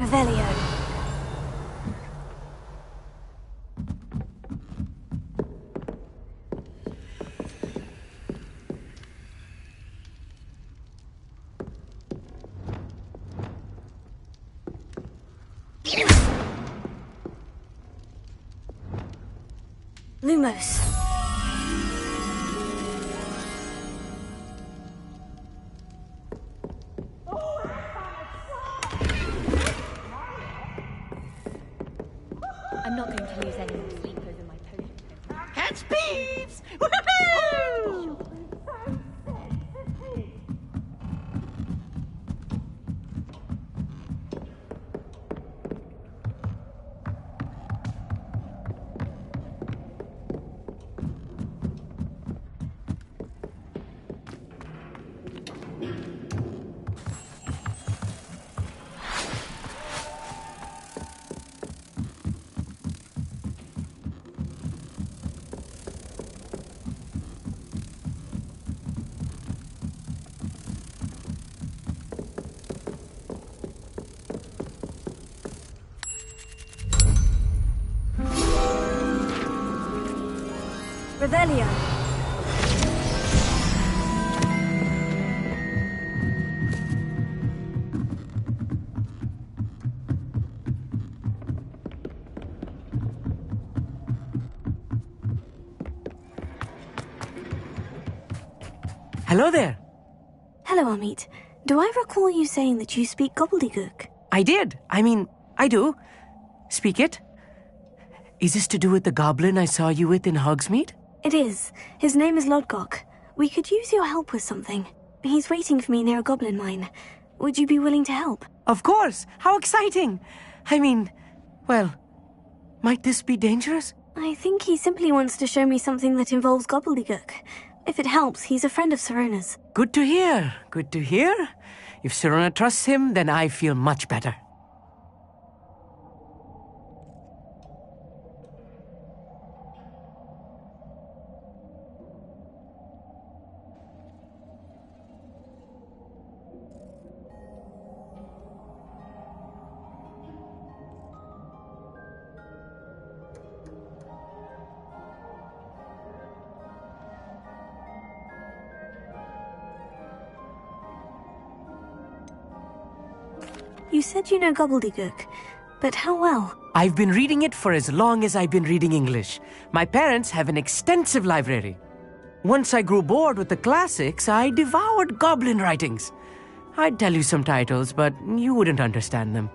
Revelio. Lumos. I'm not going to lose any more sleep over my potion. Catch beeps! Woohoo! Revelio. Hello there. Hello, Amit. Do I recall you saying that you speak gobbledygook? I did. I do. Speak it. Is this to do with the goblin I saw you with in Hogsmeade? It is. His name is Lodgok. We could use your help with something. He's waiting for me near a goblin mine. Would you be willing to help? Of course. How exciting. Well, might this be dangerous? I think he simply wants to show me something that involves gobbledygook. If it helps, he's a friend of Sirona's. Good to hear. Good to hear. If Sirona trusts him, then I feel much better. You said you know gobbledygook, but how well? I've been reading it for as long as I've been reading English. My parents have an extensive library. Once I grew bored with the classics, I devoured goblin writings. I'd tell you some titles, but you wouldn't understand them.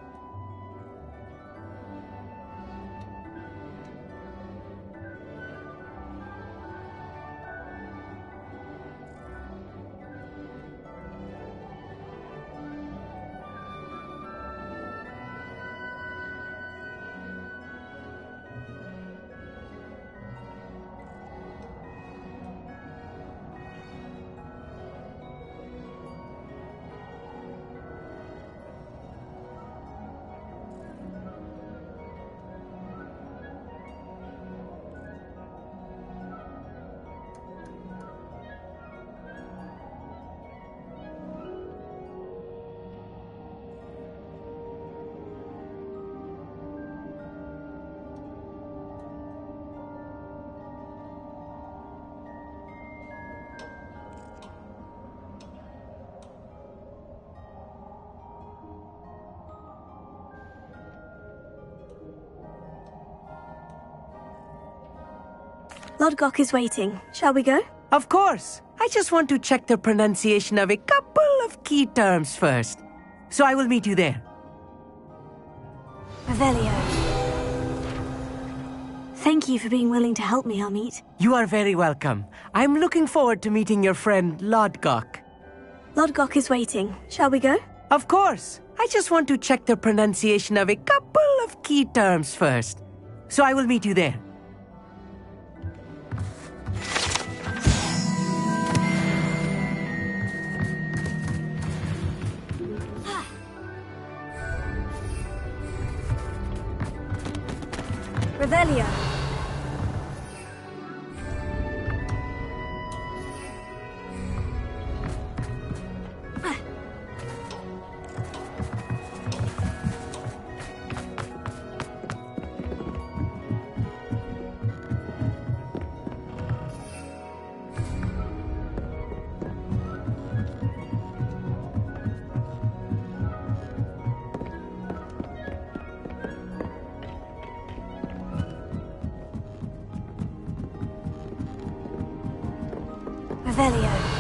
Lodgok is waiting. Shall we go? Of course. I just want to check the pronunciation of a couple of key terms first. So I will meet you there. Revelio. Thank you for being willing to help me, Amit. You are very welcome. I'm looking forward to meeting your friend Lodgok. Lodgok is waiting. Shall we go? Of course. I just want to check the pronunciation of a couple of key terms first. So I will meet you there. Revelio. Revelio.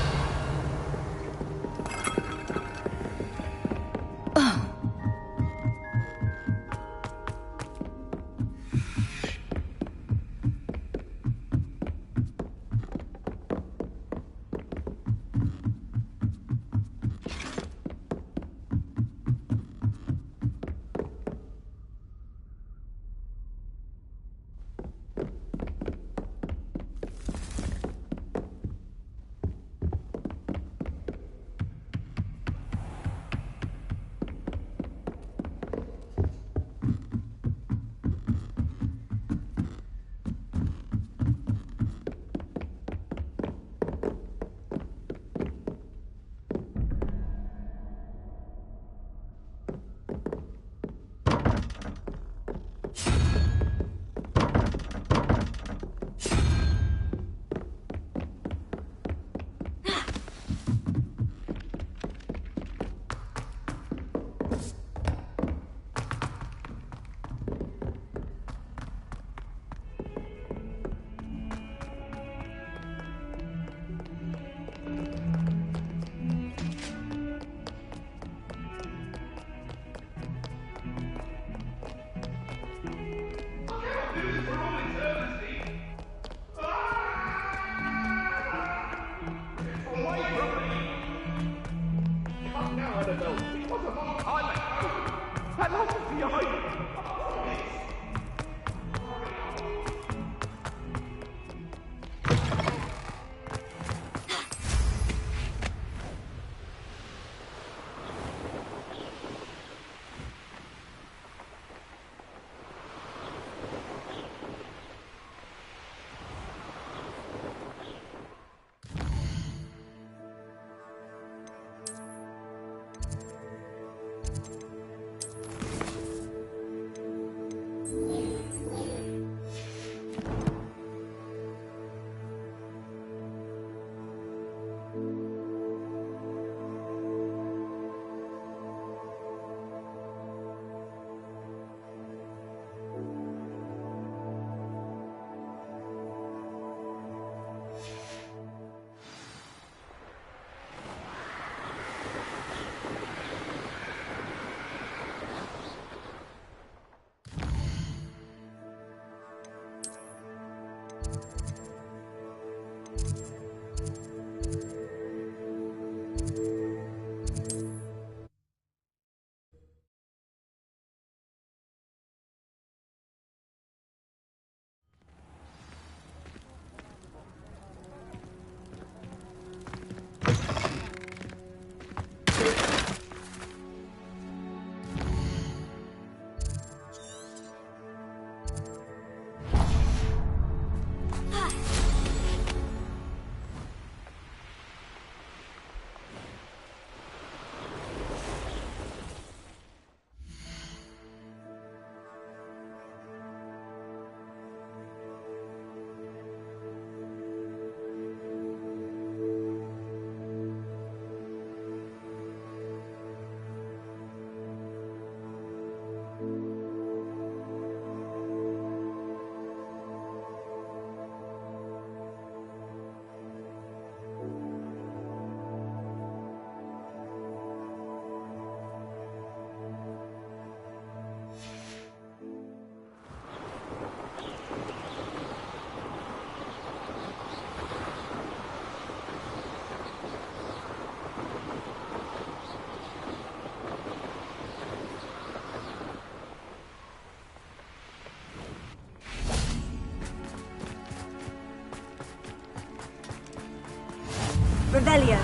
Revelio.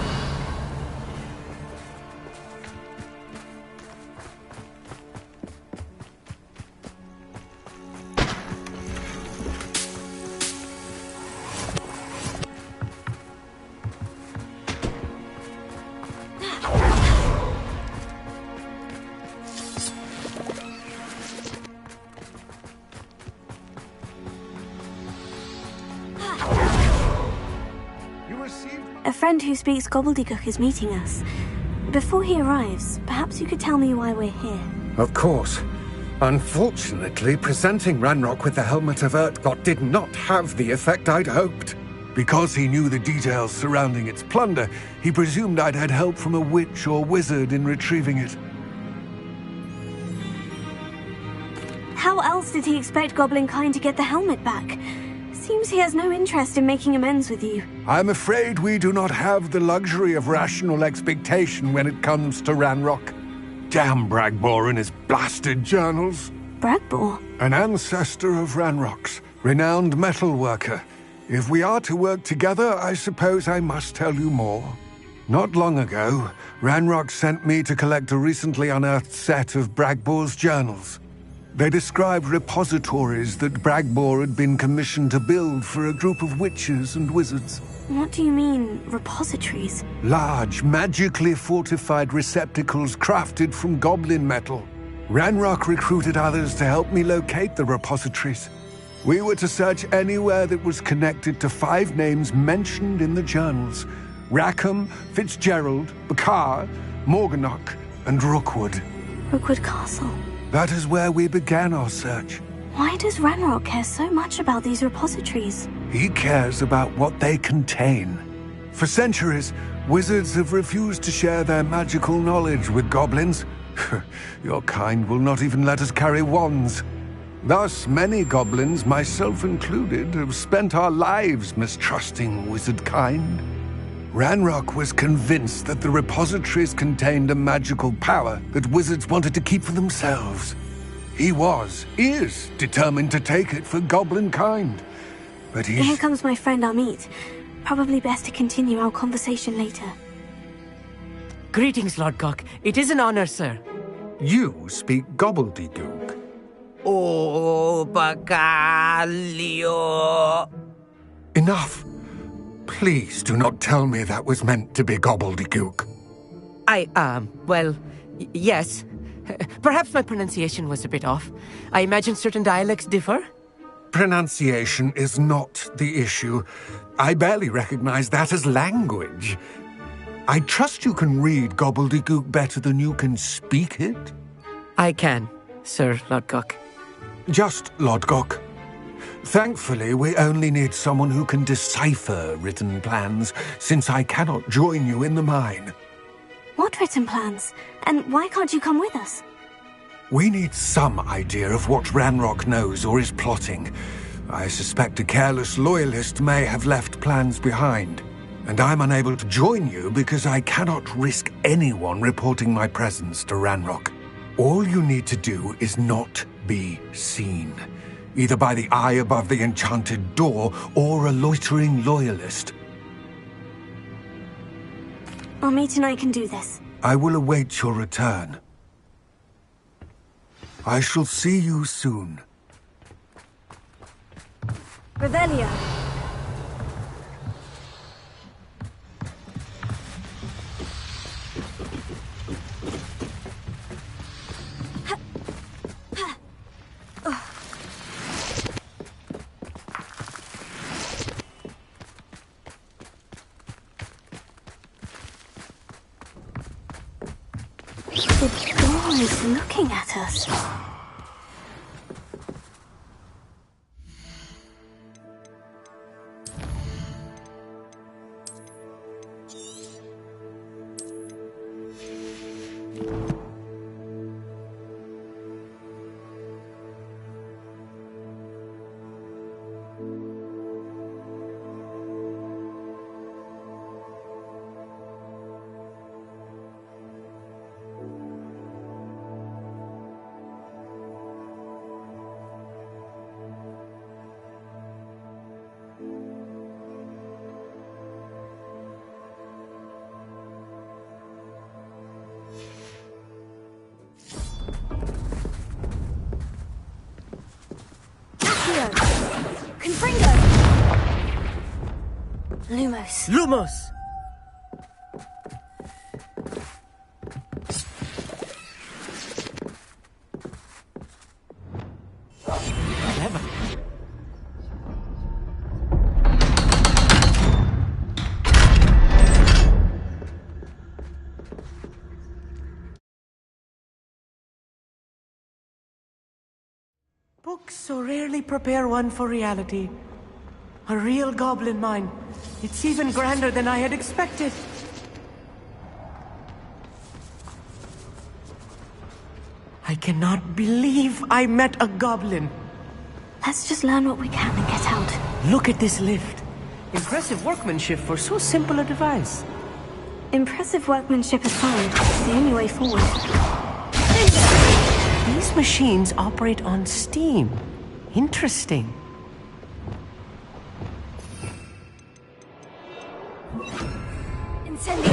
A friend who speaks gobbledygook is meeting us. Before he arrives, perhaps you could tell me why we're here. Of course. Unfortunately, presenting Ranrock with the Helmet of Urtkot did not have the effect I'd hoped. Because he knew the details surrounding its plunder, he presumed I'd had help from a witch or wizard in retrieving it. How else did he expect Goblinkind to get the helmet back? Seems he has no interest in making amends with you. I'm afraid we do not have the luxury of rational expectation when it comes to Ranrock. Damn Bragbor and his blasted journals. Bragbor? An ancestor of Ranrock's, renowned metalworker. If we are to work together, I suppose I must tell you more. Not long ago, Ranrock sent me to collect a recently unearthed set of Bragbor's journals. They described repositories that Bragbor had been commissioned to build for a group of witches and wizards. What do you mean, repositories? Large, magically fortified receptacles crafted from goblin metal. Ranrock recruited others to help me locate the repositories. We were to search anywhere that was connected to 5 names mentioned in the journals: Rackham, Fitzgerald, Bakar, Morganach, and Rookwood. Rookwood Castle. That is where we began our search. Why does Ranrock care so much about these repositories? He cares about what they contain. For centuries, wizards have refused to share their magical knowledge with goblins. Your kind will not even let us carry wands. Thus, many goblins, myself included, have spent our lives mistrusting wizard kind. Ranrock was convinced that the repositories contained a magical power that wizards wanted to keep for themselves. He is determined to take it for goblin kind. But Here comes my friend Amit. Probably best to continue our conversation later. Greetings, Lord Cock. It is an honor, sir. You speak gobbledygook. Oh, Bacalio. Enough. Please do not tell me that was meant to be gobbledygook. Yes. Perhaps my pronunciation was a bit off. I imagine certain dialects differ. Pronunciation is not the issue. I barely recognize that as language. I trust you can read gobbledygook better than you can speak it? I can, Sir Lodgok. Just Lodgok. Thankfully, we only need someone who can decipher written plans, since I cannot join you in the mine. What written plans? And why can't you come with us? We need some idea of what Ranrock knows or is plotting. I suspect a careless loyalist may have left plans behind. And I'm unable to join you because I cannot risk anyone reporting my presence to Ranrock. All you need to do is not be seen. Either by the eye above the enchanted door, or a loitering loyalist. Amit and I can do this. I will await your return. I shall see you soon. Revelio. The door is looking at us. Lumos. Lumos! Clever. Books so rarely prepare one for reality. A real goblin mine. It's even grander than I had expected. I cannot believe I met a goblin. Let's just learn what we can and get out. Look at this lift. Impressive workmanship for so simple a device. Impressive workmanship aside, it's the only way forward. These machines operate on steam. Interesting. Incendio!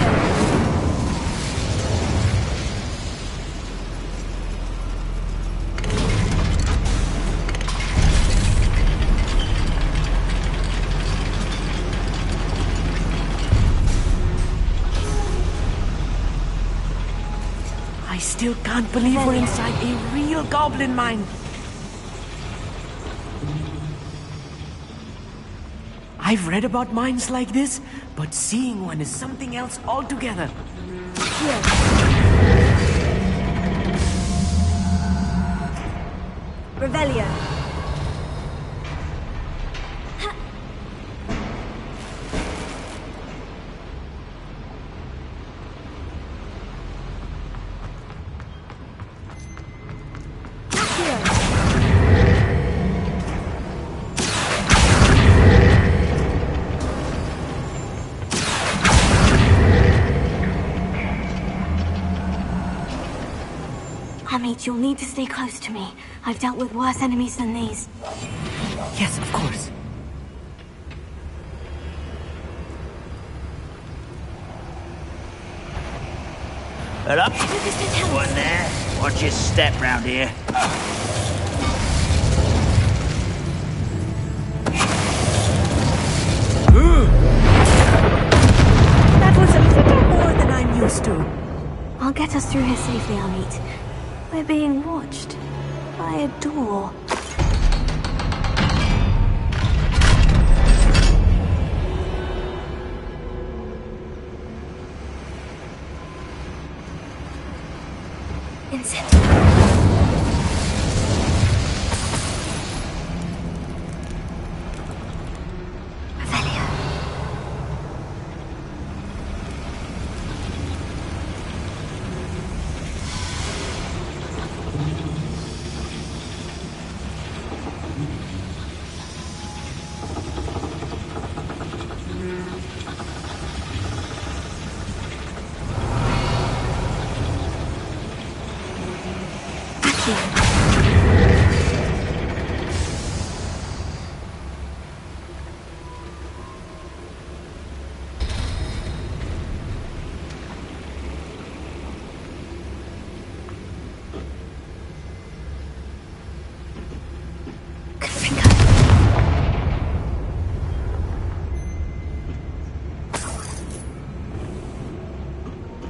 I still can't believe we're inside a real goblin mine. I've read about mines like this, but seeing one is something else altogether. Here. Revelio. Amit, you'll need to stay close to me. I've dealt with worse enemies than these. Yes, of course. Hello? One there. Watch your step round here. That was a little more than I'm used to. I'll get us through here safely, Amit. We're being watched by a door. Incendio.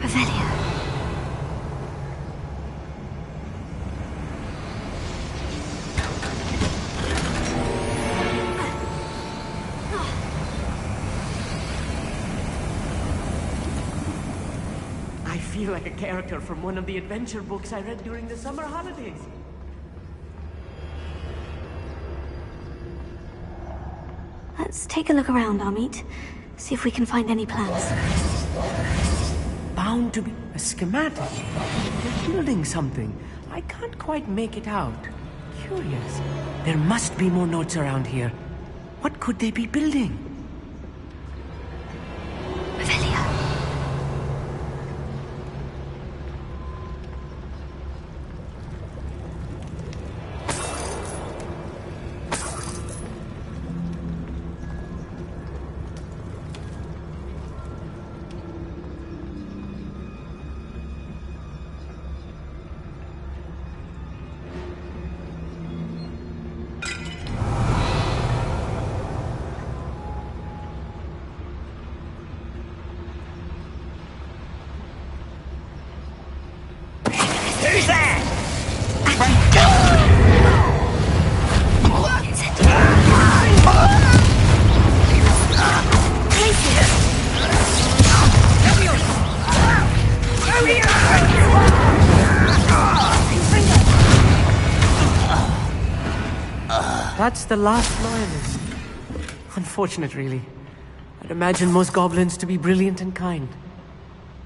Revelio. I feel like a character from one of the adventure books I read during the summer holidays. Let's take a look around, Amit. See if we can find any plans. Bound to be a schematic. They're building something. I can't quite make it out. Curious. There must be more notes around here. What could they be building? Revelio. That's the last loyalist. Unfortunate, really. I'd imagine most goblins to be brilliant and kind.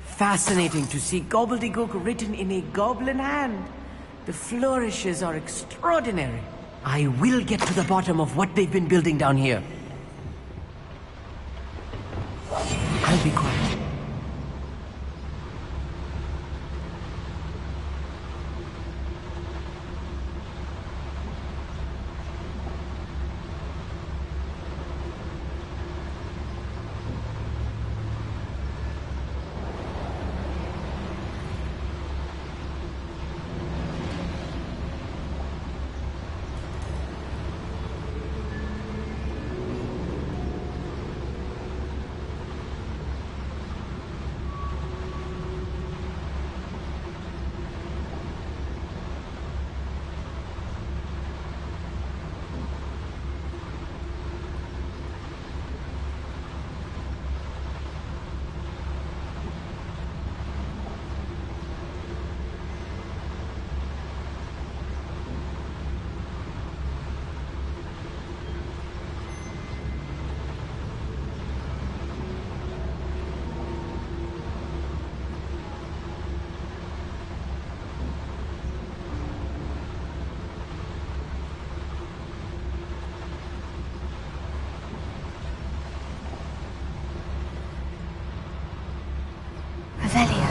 Fascinating to see gobbledygook written in a goblin hand. The flourishes are extraordinary. I will get to the bottom of what they've been building down here. I'll be quiet. Revelia.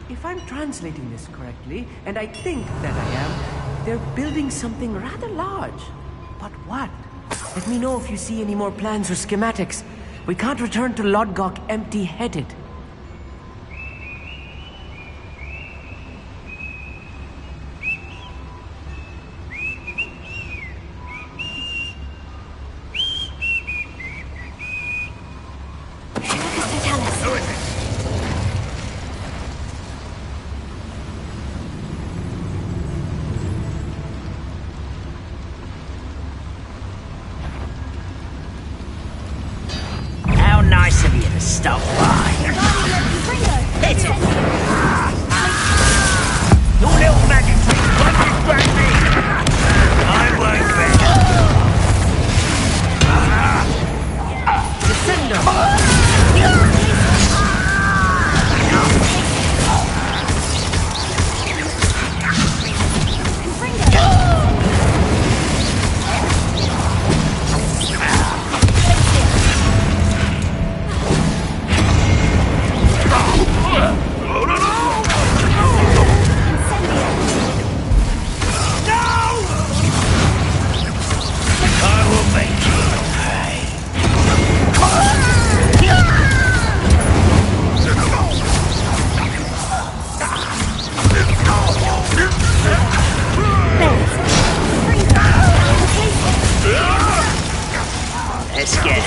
If I'm translating this correctly, and I think that I am, they're building something rather large. But what? Let me know if you see any more plans or schematics. We can't return to Lodgok empty-headed. How nice of you to stop by. Hit it! Your little magic trick won't distract me! I won't bet. Let's get it.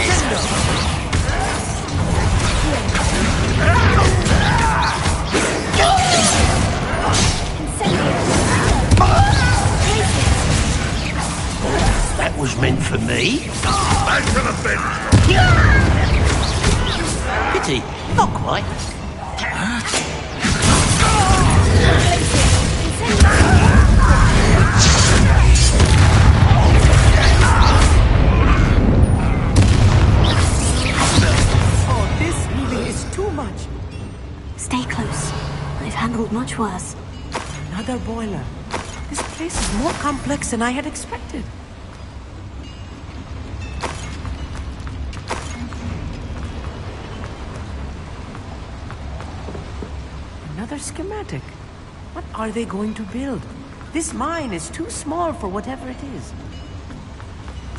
That was meant for me. Back to the bench. Pity, not quite. Oh, this really is too much. Stay close. I've handled much worse. Another boiler. This place is more complex than I had expected. Another schematic. What are they going to build? This mine is too small for whatever it is.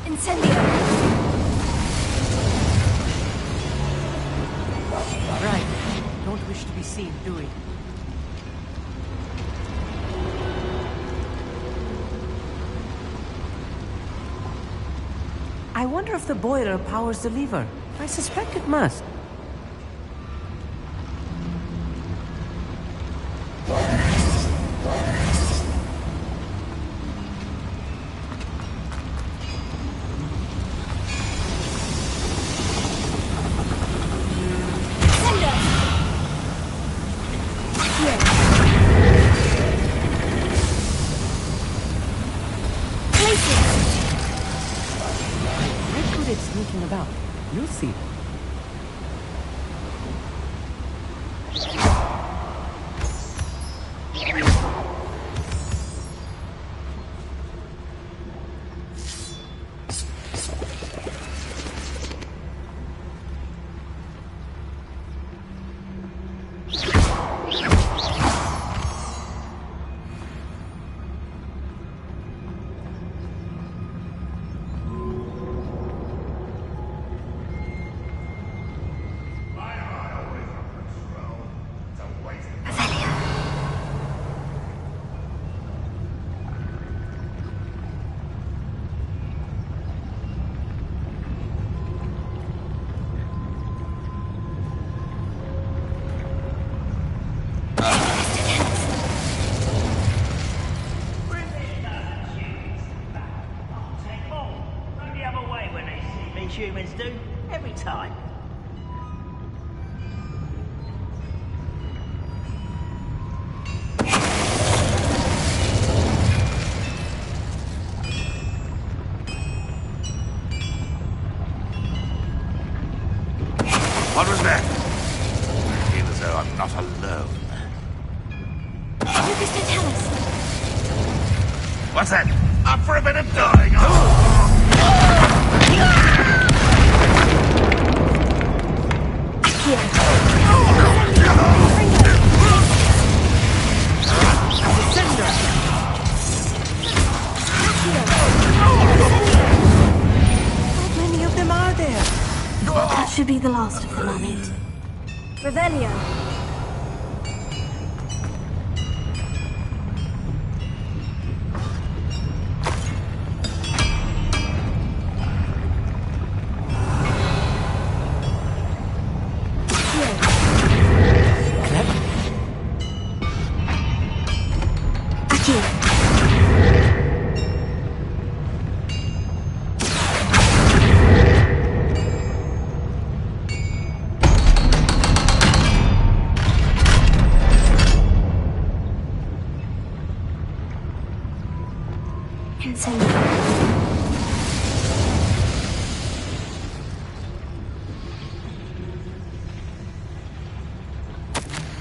Incendio! Right. Don't wish to be seen, do we? I wonder if the boiler powers the lever. I suspect it must. Quite good at sneaking about. You'll see. Humans do every time. What was that? I feel as though I'm not alone. Mr. Tallis. What's that? Up for a bit of dying? How many of them are there? That should be the last of them, Amit. Revelio.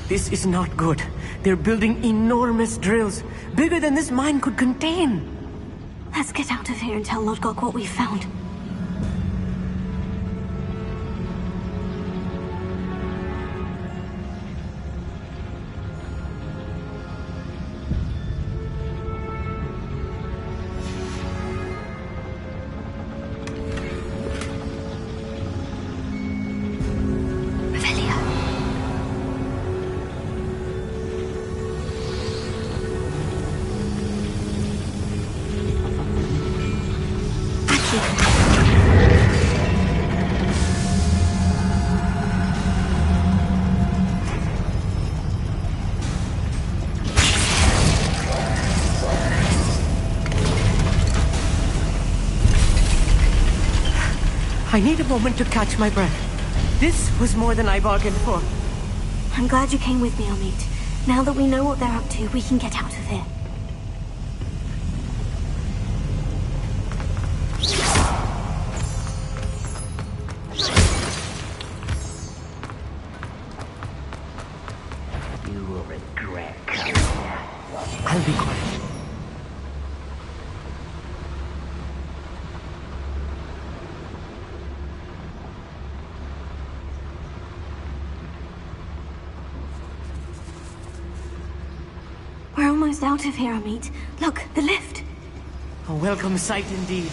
This is not good. They're building enormous drills, bigger than this mine could contain. Let's get out of here and tell Lodgok what we found. I need a moment to catch my breath. This was more than I bargained for. I'm glad you came with me, Amit. Now that we know what they're up to, we can get out of here. You will regret coming here. I'll be quiet. We're almost out of here, Amit. Look, the lift. A welcome sight indeed.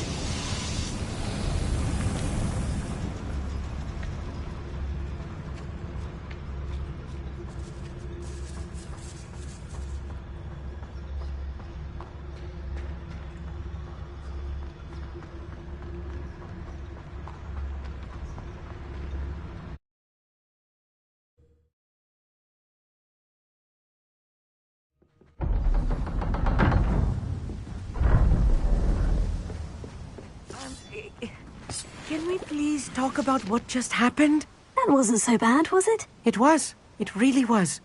Can we please talk about what just happened? That wasn't so bad, was it? It was. It really was.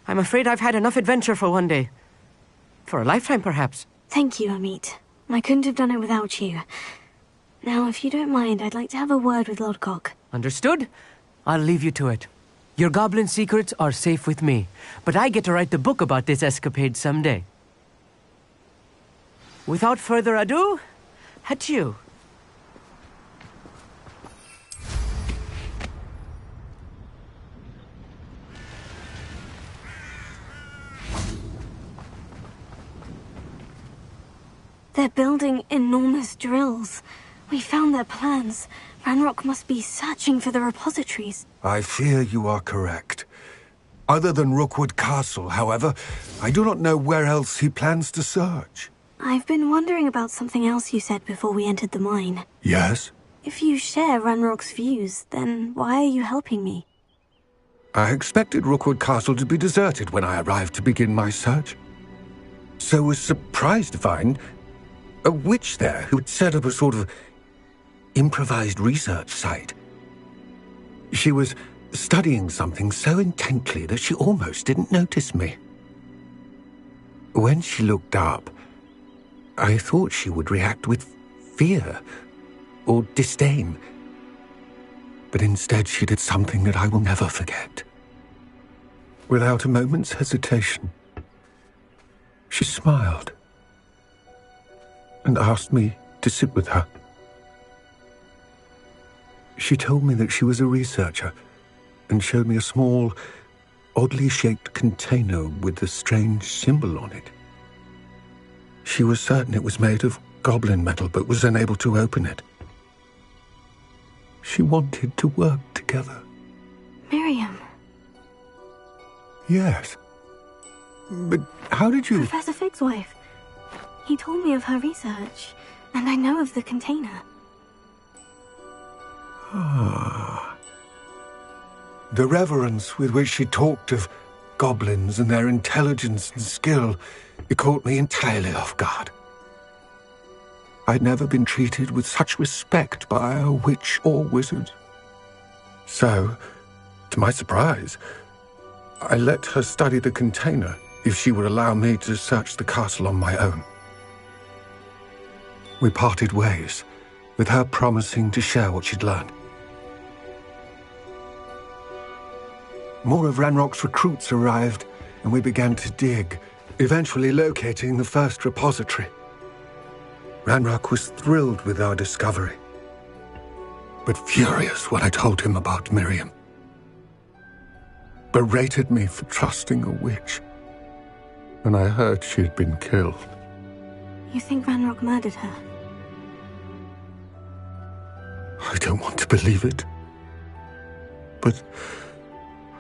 I'm afraid I've had enough adventure for one day. For a lifetime, perhaps. Thank you, Amit. I couldn't have done it without you. Now, if you don't mind, I'd like to have a word with Lodgok. Understood? I'll leave you to it. Your goblin secrets are safe with me, but I get to write the book about this escapade someday. Without further ado, adieu. They're building enormous drills. We found their plans. Ranrock must be searching for the repositories. I fear you are correct. Other than Rookwood Castle, however, I do not know where else he plans to search. I've been wondering about something else you said before we entered the mine. Yes? If you share Ranrock's views, then why are you helping me? I expected Rookwood Castle to be deserted when I arrived to begin my search. So was surprised to find a witch there who had set up a sort of improvised research site. She was studying something so intently that she almost didn't notice me. When she looked up, I thought she would react with fear or disdain. But instead she did something that I will never forget. Without a moment's hesitation, she smiled and asked me to sit with her. She told me that she was a researcher and showed me a small, oddly shaped container with a strange symbol on it. She was certain it was made of goblin metal, but was unable to open it. She wanted to work together. Miriam. Yes. But how did you... Professor Fig's wife. He told me of her research, and I know of the container. Ah. The reverence with which she talked of goblins and their intelligence and skill, it caught me entirely off guard. I'd never been treated with such respect by a witch or wizard. So, to my surprise, I let her study the container if she would allow me to search the castle on my own. We parted ways, with her promising to share what she'd learned. More of Ranrock's recruits arrived, and we began to dig, eventually locating the first repository. Ranrock was thrilled with our discovery, but furious when I told him about Miriam. Berated me for trusting a witch, and I heard she had been killed. You think Ranrock murdered her? I don't want to believe it, but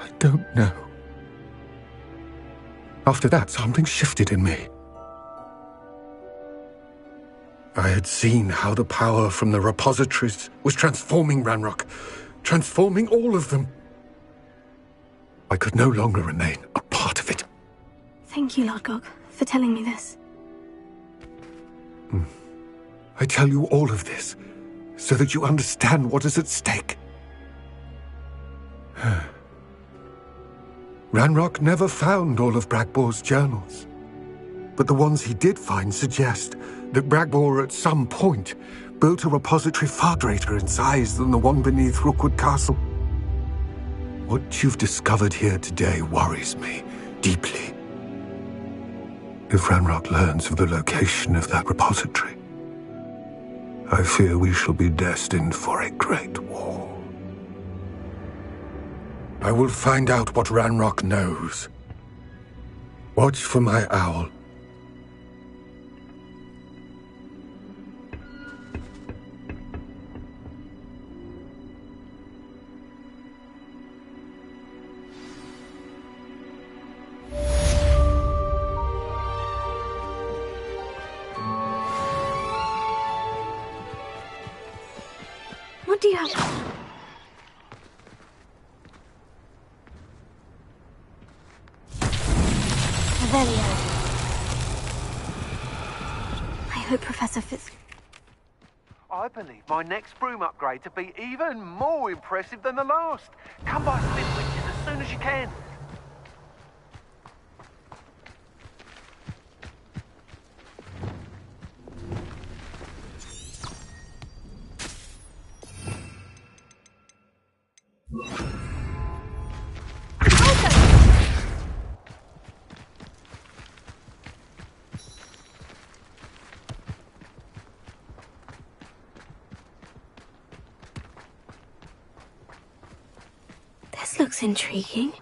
I don't know. After that, something shifted in me. I had seen how the power from the repositories was transforming Ranrock, transforming all of them. I could no longer remain a part of it. Thank you, Lodgok, for telling me this. I tell you all of this so that you understand what is at stake. Ranrock never found all of Bragbor's journals, but the ones he did find suggest that Bragbor at some point built a repository far greater in size than the one beneath Rookwood Castle. What you've discovered here today worries me deeply. If Ranrock learns of the location of that repository, I fear we shall be destined for a great war. I will find out what Ranrock knows. Watch for my owl. What do you have? Revelio. I hope Professor Fitz... I believe my next broom upgrade to be even more impressive than the last. Come by Spitwitches as soon as you can. looks intriguing.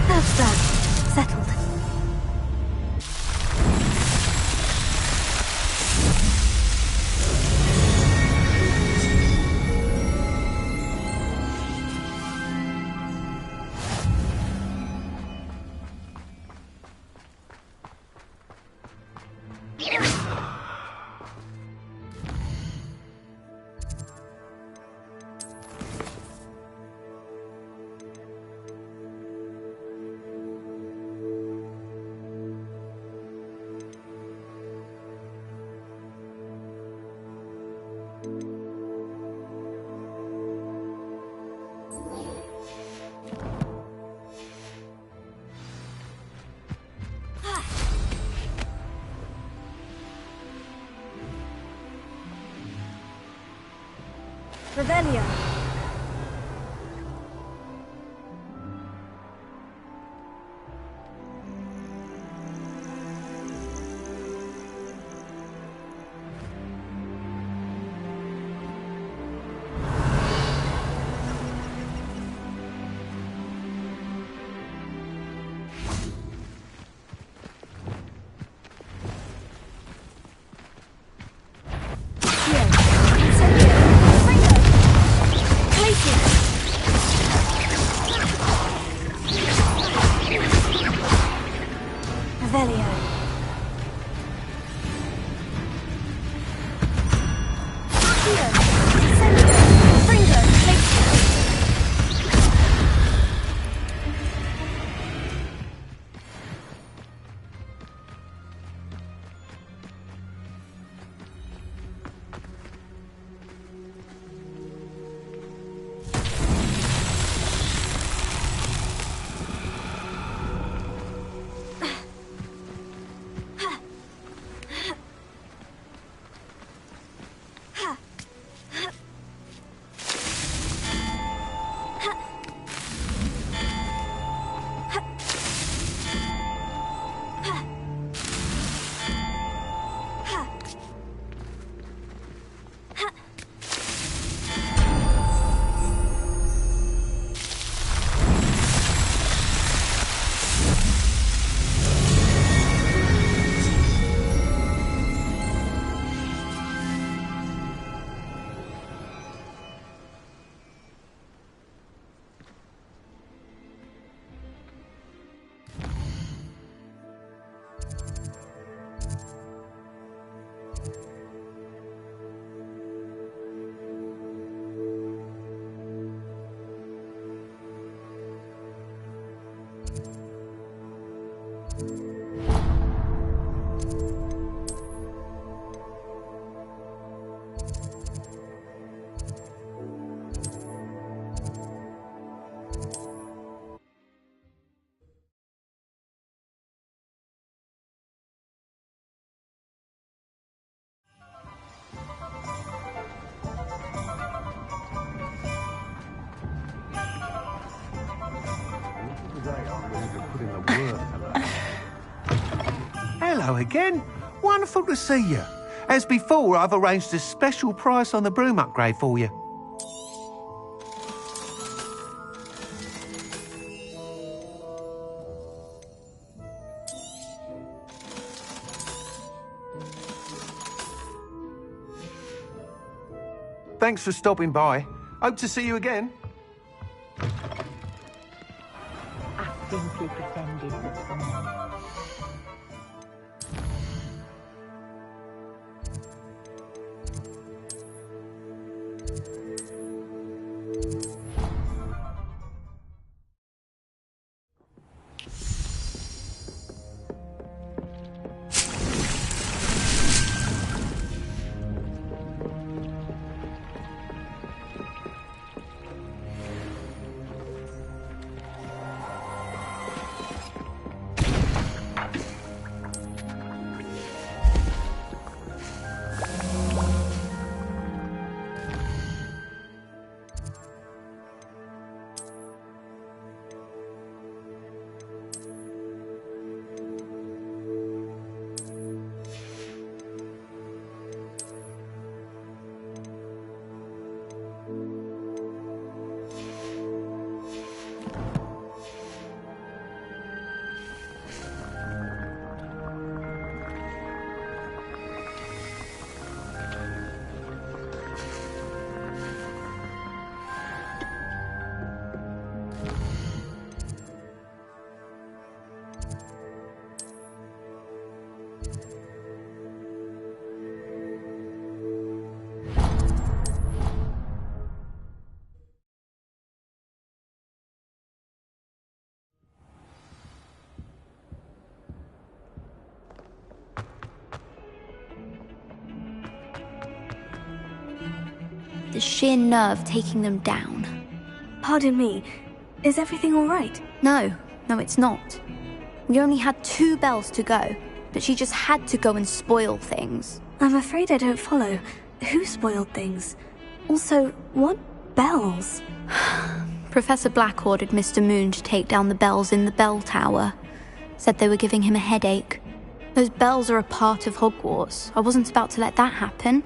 That's that. Settled. Revelio. Revelio. Hello again. Wonderful to see you. As before, I've arranged a special price on the broom upgrade for you. Thanks for stopping by. Hope to see you again. I simply pretended that someone... the sheer nerve taking them down. Pardon me, is everything all right? No, it's not. We only had 2 bells to go, but she just had to go and spoil things. I'm afraid I don't follow. Who spoiled things? Also, what bells? Professor Black ordered Mr. Moon to take down the bells in the bell tower. Said they were giving him a headache. Those bells are a part of Hogwarts. I wasn't about to let that happen.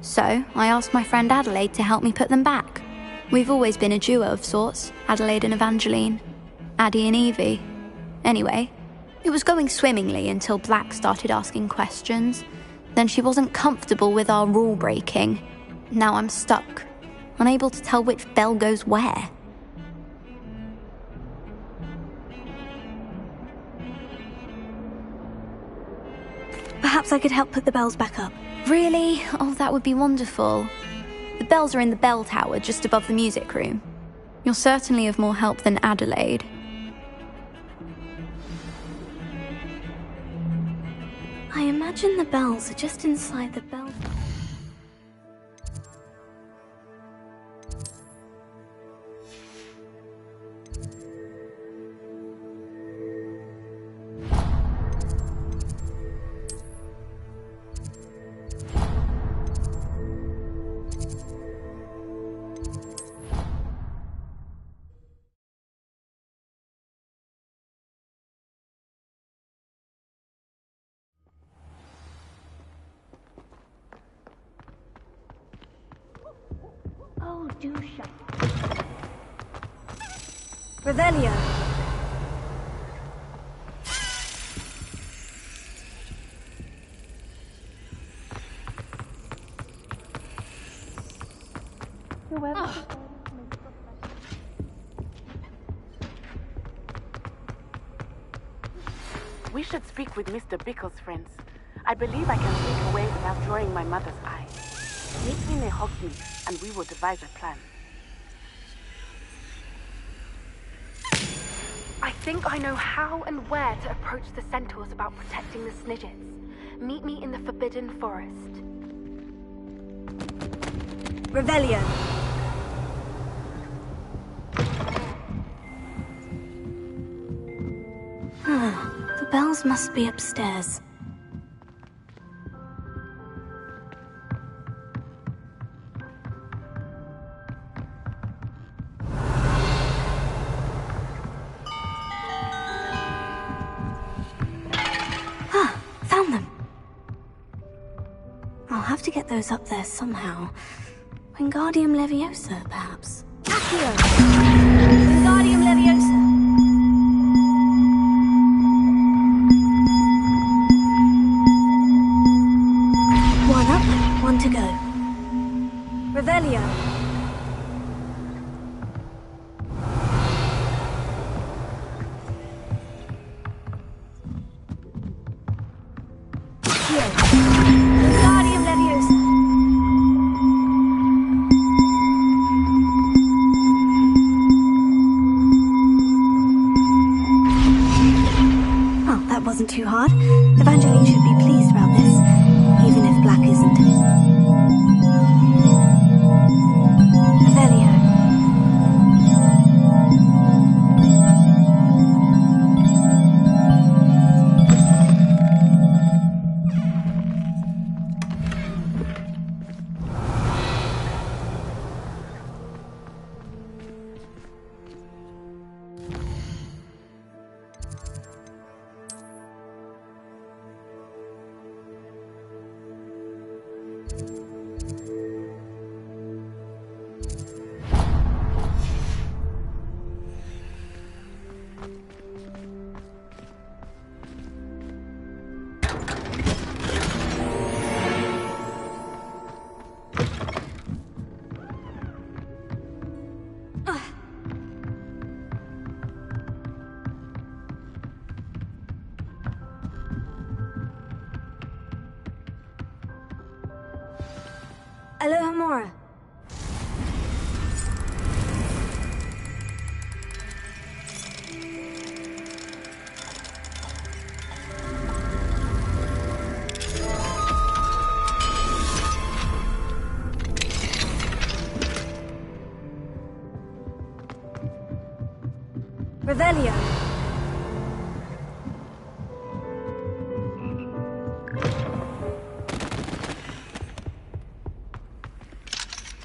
So, I asked my friend Adelaide to help me put them back. We've always been a duo of sorts, Adelaide and Evangeline. Addie and Evie. Anyway, it was going swimmingly until Black started asking questions. Then she wasn't comfortable with our rule breaking. Now I'm stuck, unable to tell which bell goes where. Perhaps I could help put the bells back up. Really? Oh, that would be wonderful. The bells are in the bell tower just above the music room. You're certainly of more help than Adelaide. I imagine the bells are just inside the bell. Oh, do shut. Revelio! We should speak with Mr. Bickle's friends. I believe I can think away without drawing my mother's eye. Meet me near Hogsmeade, and we will devise a plan. I think I know how and where to approach the centaurs about protecting the Snidgets. Meet me in the Forbidden Forest. Revelio! The bells must be upstairs. Found them. I'll have to get those up there somehow. Wingardium Leviosa, perhaps. Accio! Wingardium Leviosa! One up, one to go. Revelio! Wingardium Leviosa! Oh, that wasn't too hard. Evangeline should be pleased about this, even if Black isn't. Revelio. Alohomora. Revelio.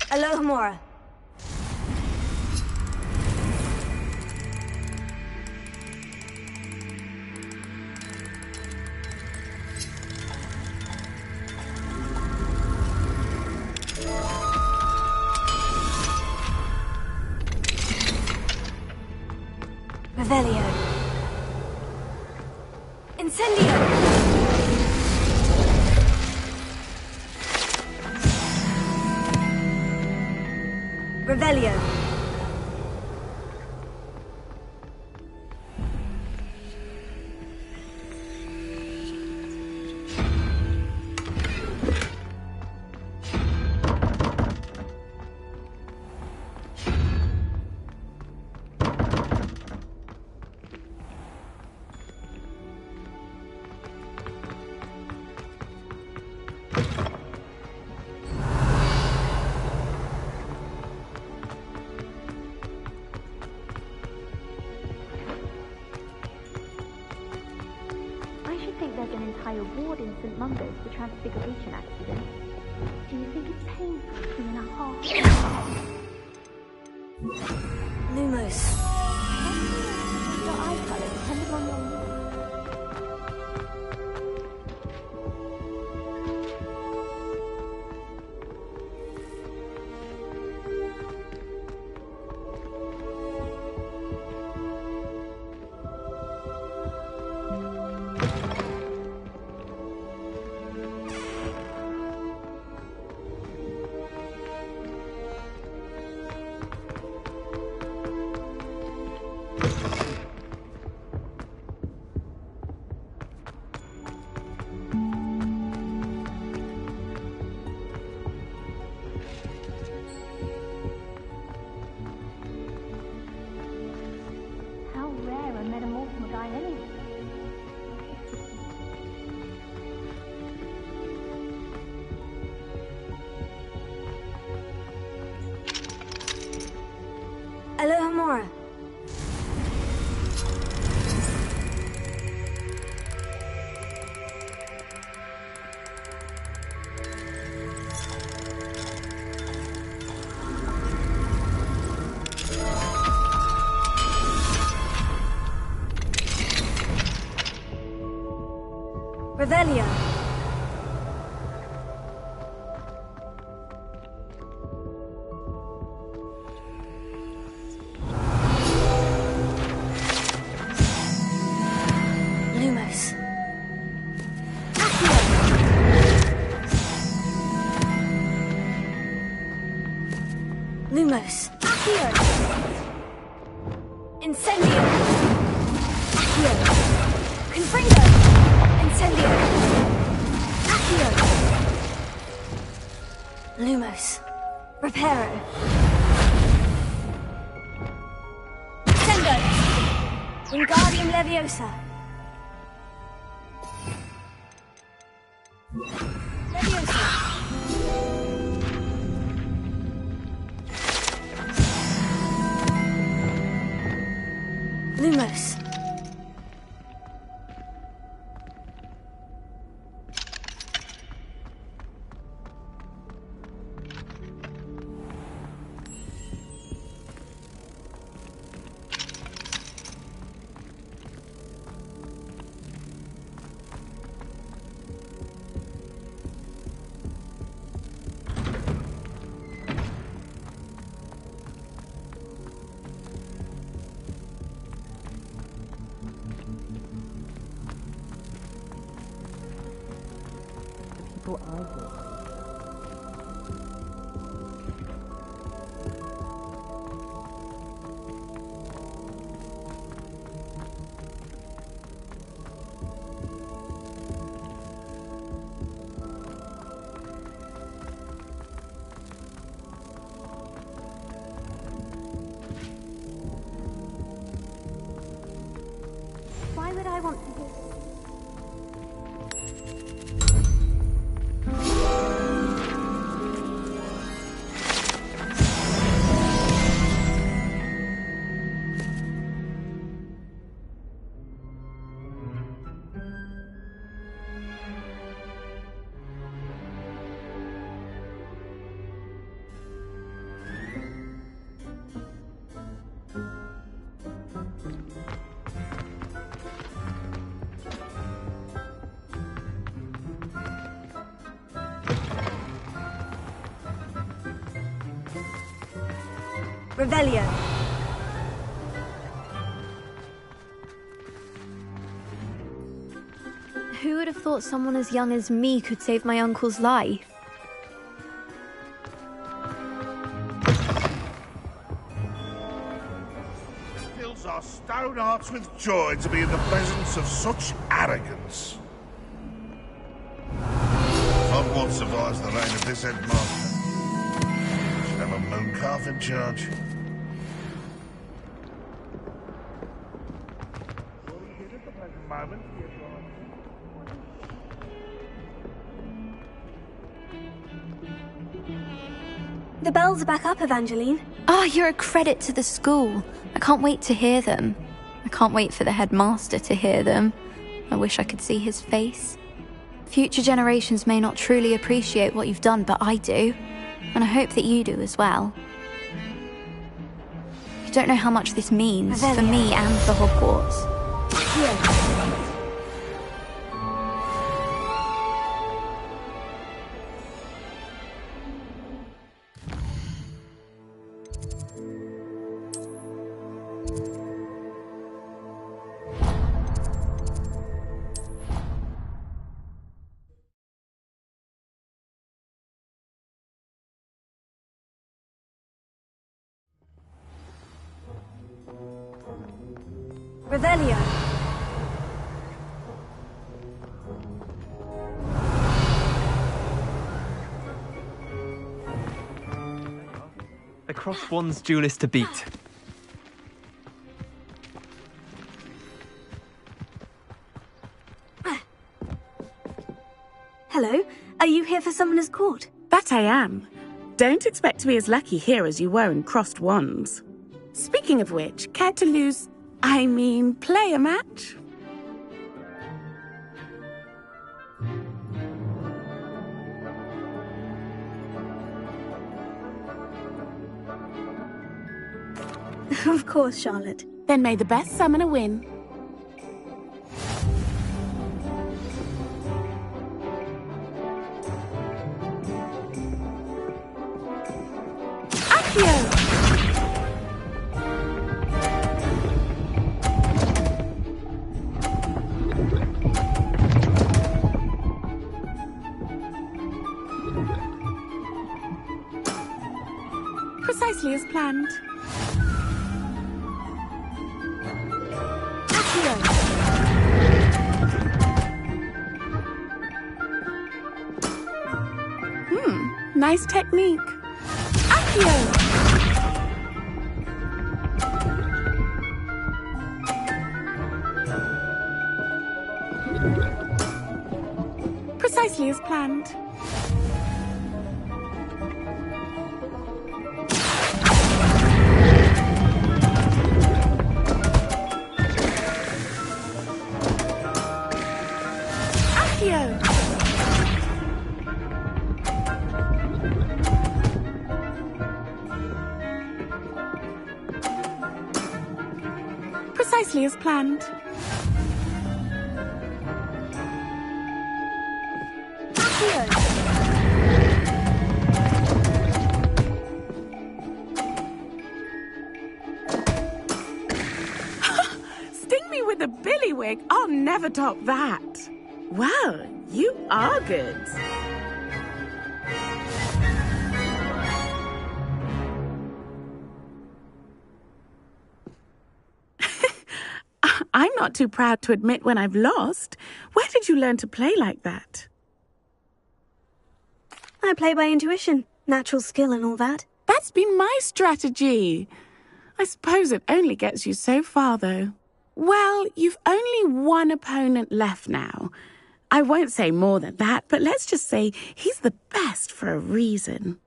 Alohomora. Revelio. Incendio. Revelio. I think there's an entire ward in St. Mungo's for transfiguration accidents. Do you think it's painful 2.5? Lumos. Your eye colour depending on your mood. Alohomora. Revelio. Lumos. Lumos. Accio. Incendio. Accio. Confringo. Incendio. Accio. Lumos. Reparo. Sendo. Wingardium Leviosa. Leviosa. Lumos. People argue. Why would I want to hear? Revelio. Who would have thought someone as young as me could save my uncle's life? Fills our stone hearts with joy to be in the presence of such arrogance. Hogwarts survives the reign of this headmaster. Should have a moon calf in charge. Moment. The bells are back up, Evangeline. Ah, you're a credit to the school. I can't wait to hear them. I can't wait for the headmaster to hear them. I wish I could see his face. Future generations may not truly appreciate what you've done, but I do. And I hope that you do as well. You don't know how much this means for me and for Hogwarts. Here. Revelio. A crossed one's duelist to beat. Hello, are you here for Summoner's Court? That I am. Don't expect to be as lucky here as you were in Crossed Wands. Speaking of which, care to play a match? Of course, Charlotte. Then may the best summoner win. Accio! Precisely as planned. Nice technique. Accio! Precisely as planned. Accio! Precisely as planned. Sting me with a billywig. I'll never top that. Well, you are good. I'm not too proud to admit when I've lost. Where did you learn to play like that? I play by intuition, natural skill and all that. That's been my strategy. I suppose it only gets you so far, though. Well, you've only one opponent left now. I won't say more than that, but let's just say he's the best for a reason.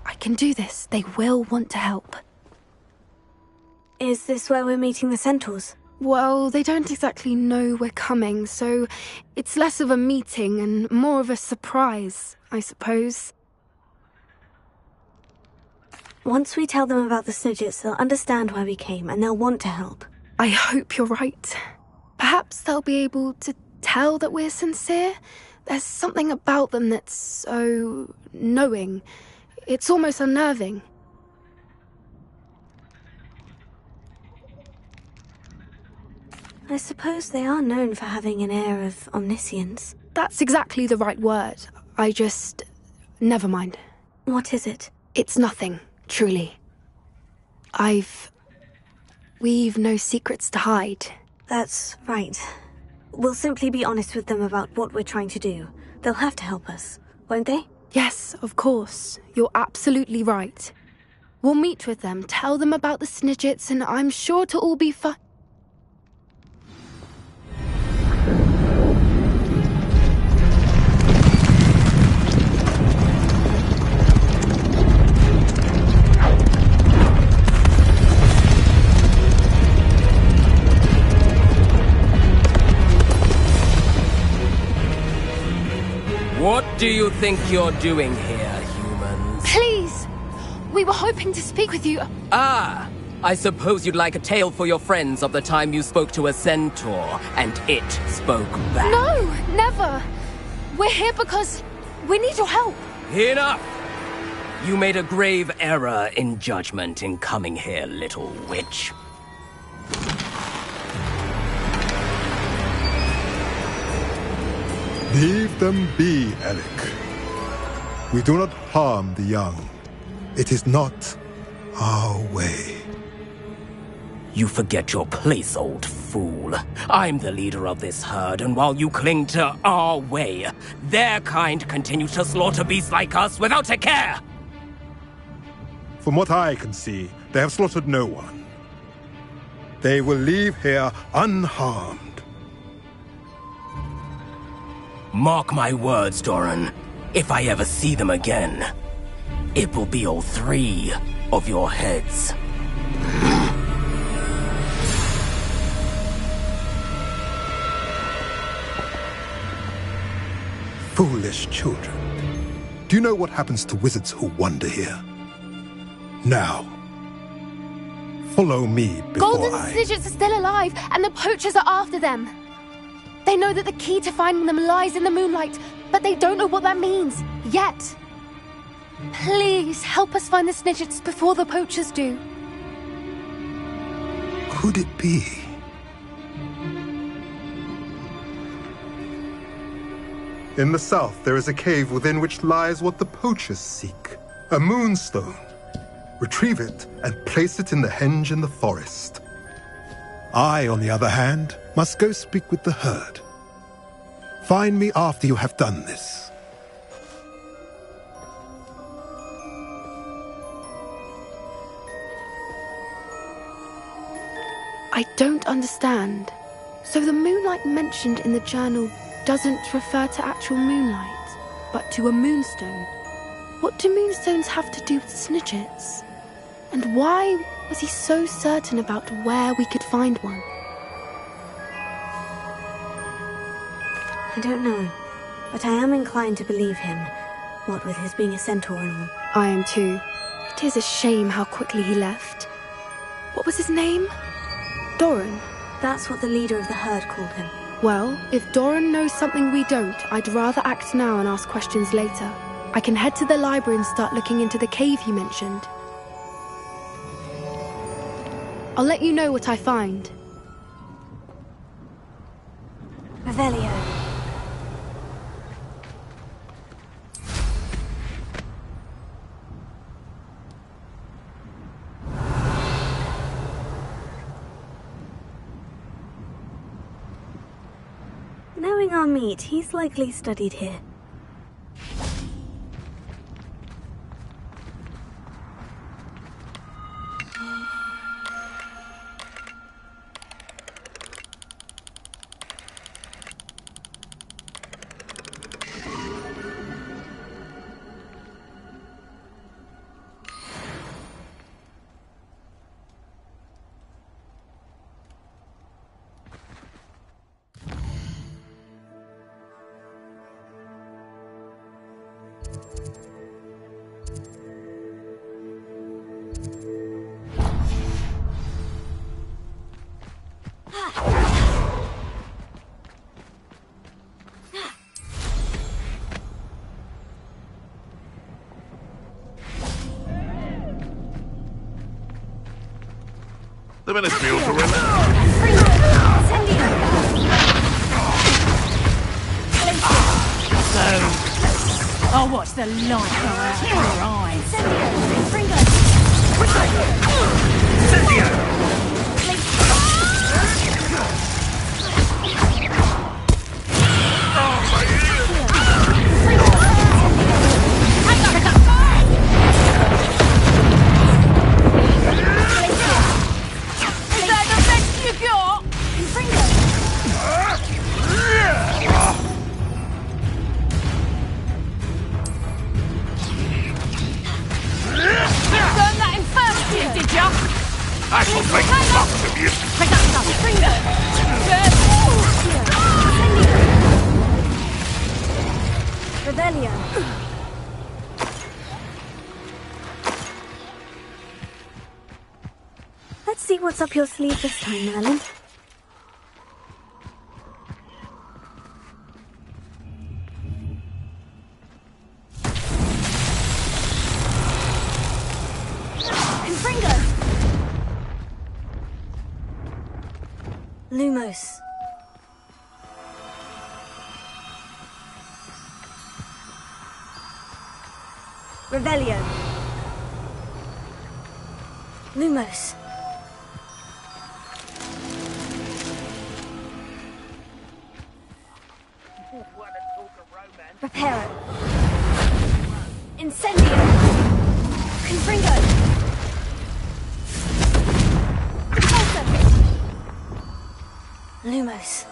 I can do this. They will want to help. Is this where we're meeting the centaurs? Well, they don't exactly know we're coming, so it's less of a meeting and more of a surprise, I suppose. Once we tell them about the Snidgets, they'll understand why we came and they'll want to help. I hope you're right. Perhaps they'll be able to tell that we're sincere. There's something about them that's so knowing. It's almost unnerving. I suppose they are known for having an air of omniscience. That's exactly the right word. Never mind. What is it? It's nothing, truly. We've no secrets to hide. That's right. We'll simply be honest with them about what we're trying to do. They'll have to help us, won't they? Yes, of course. You're absolutely right. We'll meet with them, tell them about the Snidgets, and I'm sure to all be fine. What do you think you're doing here, humans? Please! We were hoping to speak with you. Ah! I suppose you'd like a tale for your friends of the time you spoke to a centaur, and it spoke back. No! Never! We're here because we need your help. Enough! You made a grave error in judgment in coming here, little witch. Leave them be, Eric. We do not harm the young. It is not our way. You forget your place, old fool. I'm the leader of this herd, and while you cling to our way, their kind continue to slaughter beasts like us without a care! From what I can see, they have slaughtered no one. They will leave here unharmed. Mark my words, Doran. If I ever see them again, it will be all 3 of your heads. Foolish children. Do you know what happens to wizards who wander here? Now, follow me before Golden Snidgets are still alive, and the poachers are after them. They know that the key to finding them lies in the moonlight, but they don't know what that means, yet. Please, help us find the Snidgets before the poachers do. Could it be? In the south, there is a cave within which lies what the poachers seek. A moonstone. Retrieve it and place it in the henge in the forest. I, on the other hand, must go speak with the herd. Find me after you have done this. I don't understand. So the moonlight mentioned in the journal doesn't refer to actual moonlight, but to a moonstone. What do moonstones have to do with Snidgets? And why was he so certain about where we could find one? I don't know, but I am inclined to believe him, what with his being a centaur and all. I am too. It is a shame how quickly he left. What was his name? Doran? That's what the leader of the herd called him. Well, if Doran knows something we don't, I'd rather act now and ask questions later. I can head to the library and start looking into the cave you mentioned. I'll let you know what I find. Revelio. Knowing our meat, he's likely studied here. The Ministry ought to remember. I'll watch the light go out of your eyes. Is that the best you got? Learn that in first year, did ya? I shall make fucks of you. Take that stuff. Revelio. Let's see what's up your sleeve this time, Merlin. Lumos. Revelio. Lumos. Reparo. Incendio. Confringo. Lumos.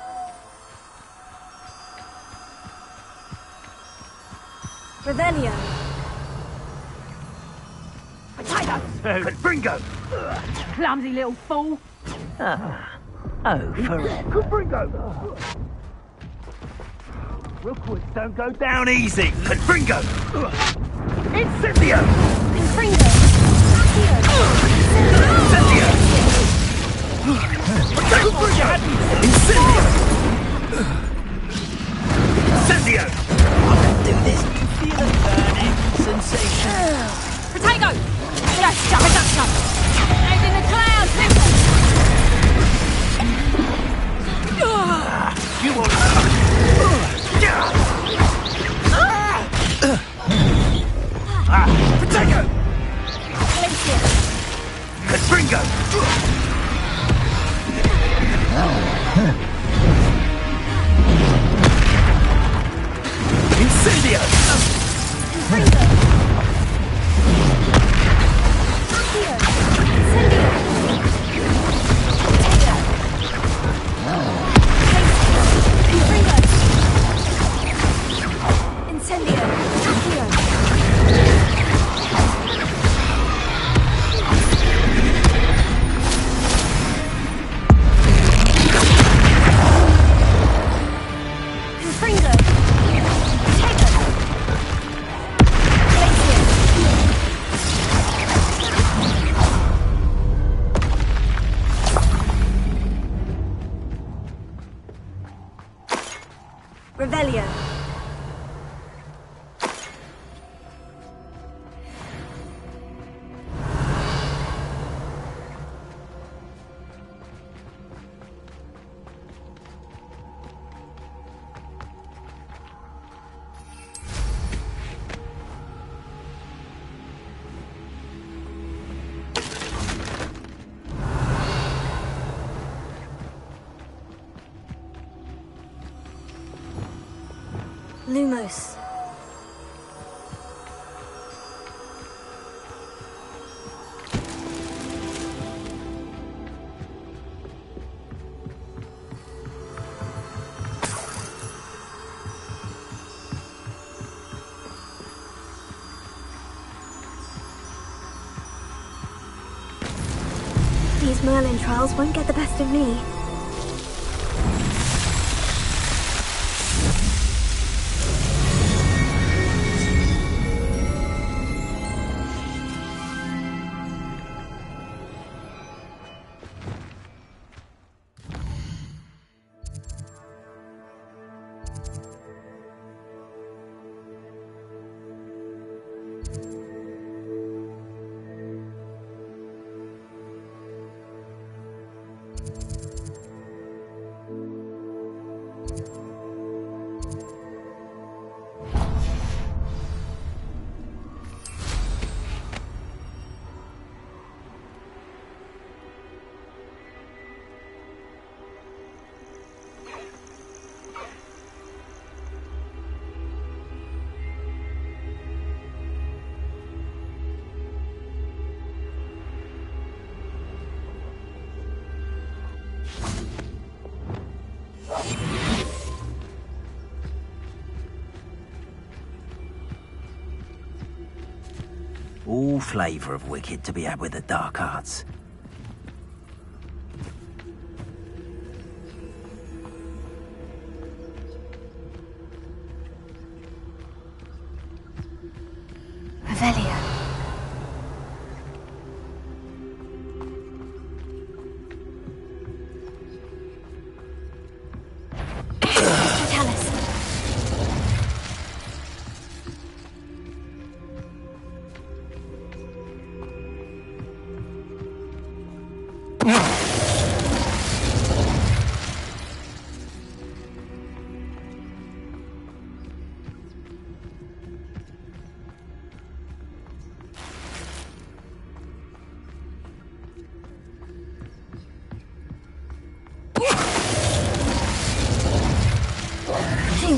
Revelio. Potato. Confringo! Clumsy little fool. Oh, Confringo! Rookwoods don't go down easy! Confringo! Incendio! Confringo. Incendio! Incendio! Incendio! Do this. Feel a burning sensation. Potato. Yes, jump it up, jump. And in the clouds, listen. You won't. Potato! Confringo! Incendio! Revelio. Lumos. These Merlin trials won't get the best of me. All flavour of wicked to be had with the dark arts. Revelio.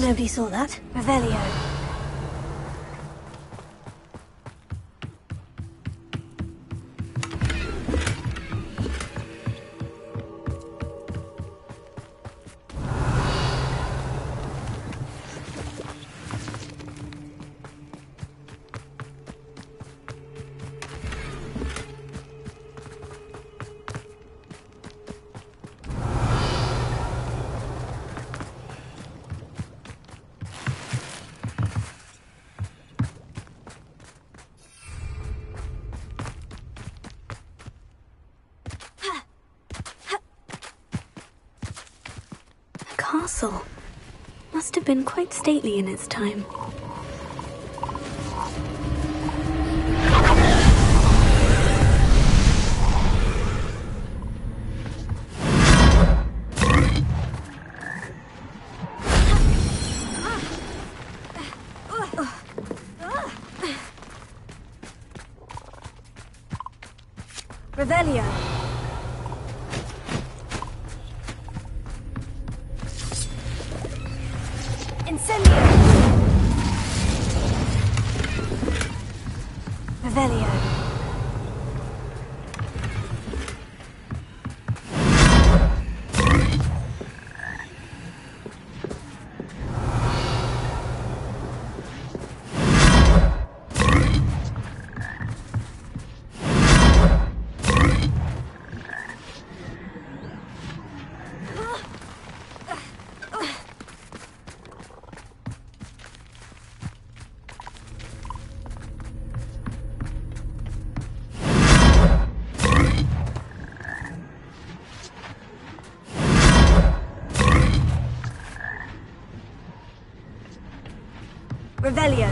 Nobody saw that. Revelio. Castle. Must have been quite stately in its time. Revelio. Incendio! Revelio. Revelio.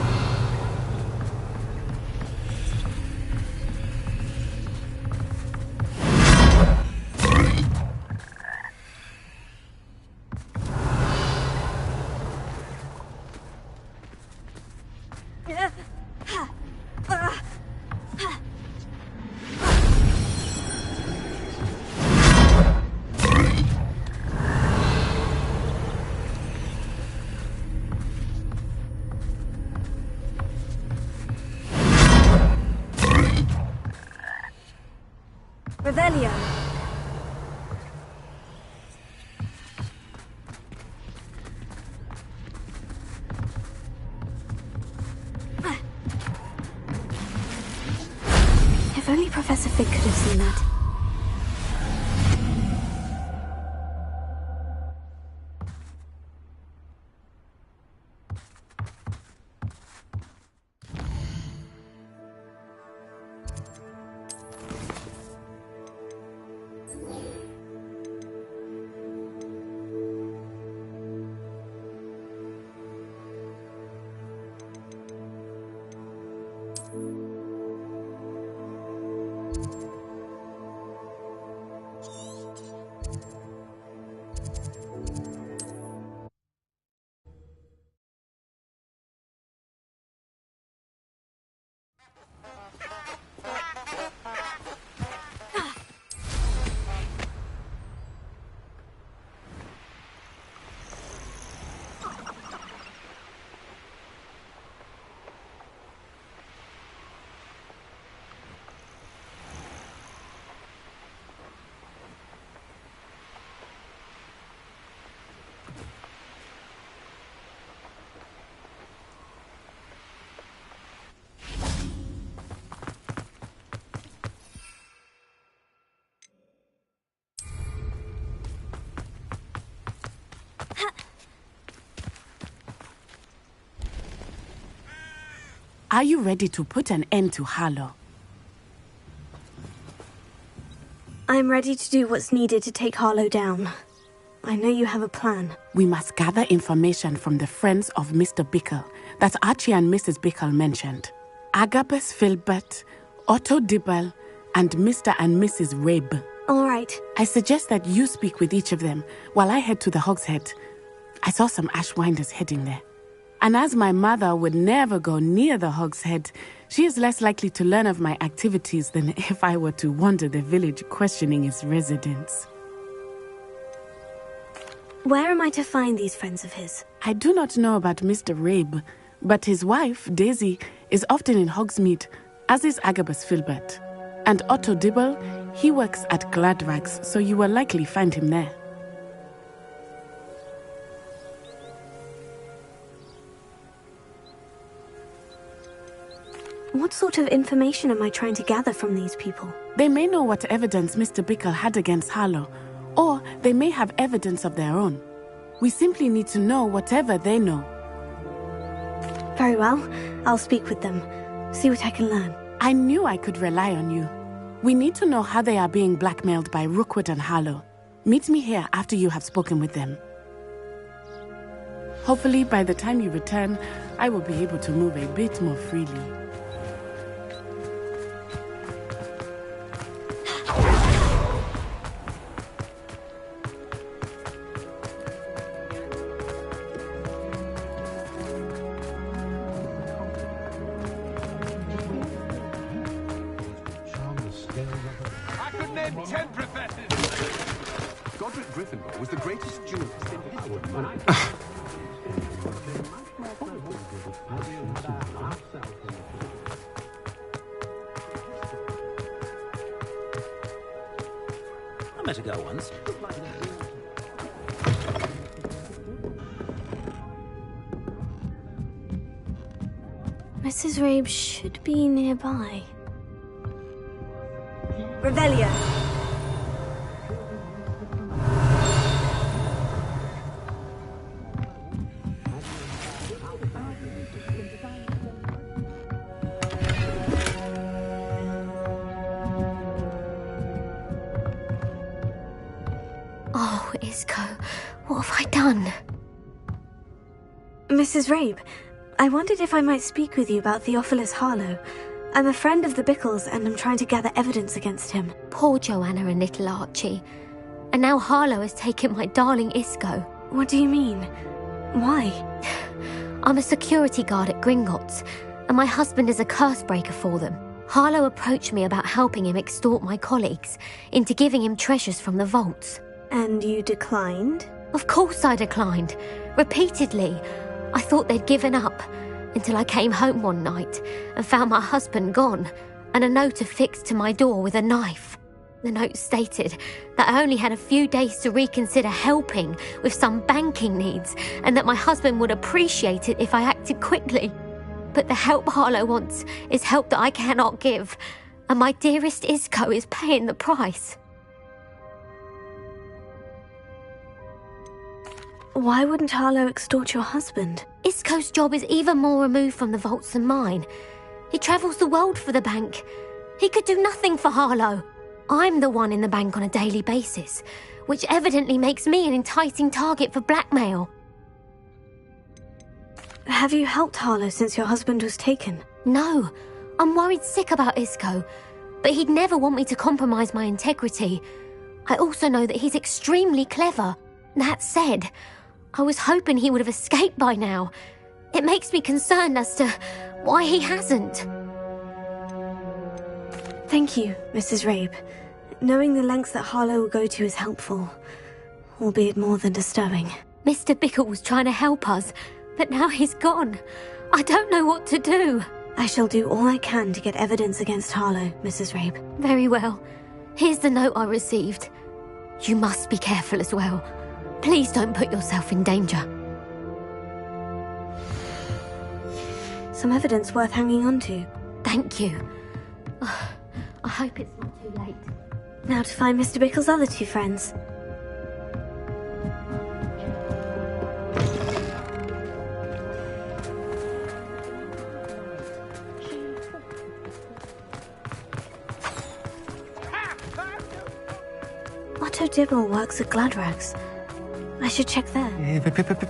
Professor Fig could have seen that. Are you ready to put an end to Harlow? I'm ready to do what's needed to take Harlow down. I know you have a plan. We must gather information from the friends of Mr. Bickle that Archie and Mrs. Bickle mentioned. Agabus Filbert, Otto Dibble, and Mr. and Mrs. Rabe. All right. I suggest that you speak with each of them while I head to the Hogshead. I saw some Ashwinders heading there. And as my mother would never go near the Hogshead, she is less likely to learn of my activities than if I were to wander the village questioning its residents. Where am I to find these friends of his? I do not know about Mr. Rabe, but his wife, Daisy, is often in Hogsmeade, as is Agabus Filbert. And Otto Dibble, he works at Gladrags, so you will likely find him there. What sort of information am I trying to gather from these people? They may know what evidence Mr. Bickle had against Harlow, or they may have evidence of their own. We simply need to know whatever they know. Very well. I'll speak with them. See what I can learn. I knew I could rely on you. We need to know how they are being blackmailed by Rookwood and Harlow. Meet me here after you have spoken with them. Hopefully, by the time you return, I will be able to move a bit more freely. I met a girl once. Mrs. Rabe should be nearby. Revelio. Oh, Isco, what have I done? Mrs. Rabe, I wondered if I might speak with you about Theophilus Harlow. I'm a friend of the Bickles and I'm trying to gather evidence against him. Poor Joanna and little Archie. And now Harlow has taken my darling Isco. What do you mean? Why? I'm a security guard at Gringotts, and my husband is a curse breaker for them. Harlow approached me about helping him extort my colleagues into giving him treasures from the vaults. And you declined? Of course I declined. Repeatedly. I thought they'd given up, until I came home one night and found my husband gone, and a note affixed to my door with a knife. The note stated that I only had a few days to reconsider helping with some banking needs, and that my husband would appreciate it if I acted quickly. But the help Harlow wants is help that I cannot give, and my dearest Isco is paying the price. Why wouldn't Harlow extort your husband? Isco's job is even more removed from the vaults than mine. He travels the world for the bank. He could do nothing for Harlow. I'm the one in the bank on a daily basis, which evidently makes me an enticing target for blackmail. Have you helped Harlow since your husband was taken? No, I'm worried sick about Isco, but he'd never want me to compromise my integrity. I also know that he's extremely clever. That said, I was hoping he would have escaped by now. It makes me concerned as to why he hasn't. Thank you, Mrs. Rabe. Knowing the lengths that Harlow will go to is helpful, albeit more than disturbing. Mr. Bickle was trying to help us, but now he's gone. I don't know what to do. I shall do all I can to get evidence against Harlow, Mrs. Rabe. Very well. Here's the note I received. You must be careful as well. Please don't put yourself in danger. Some evidence worth hanging on to. Thank you. I hope it's not too late. Now to find Mr. Bickle's other two friends. Otto Dibble works at Gladrags. I should check there.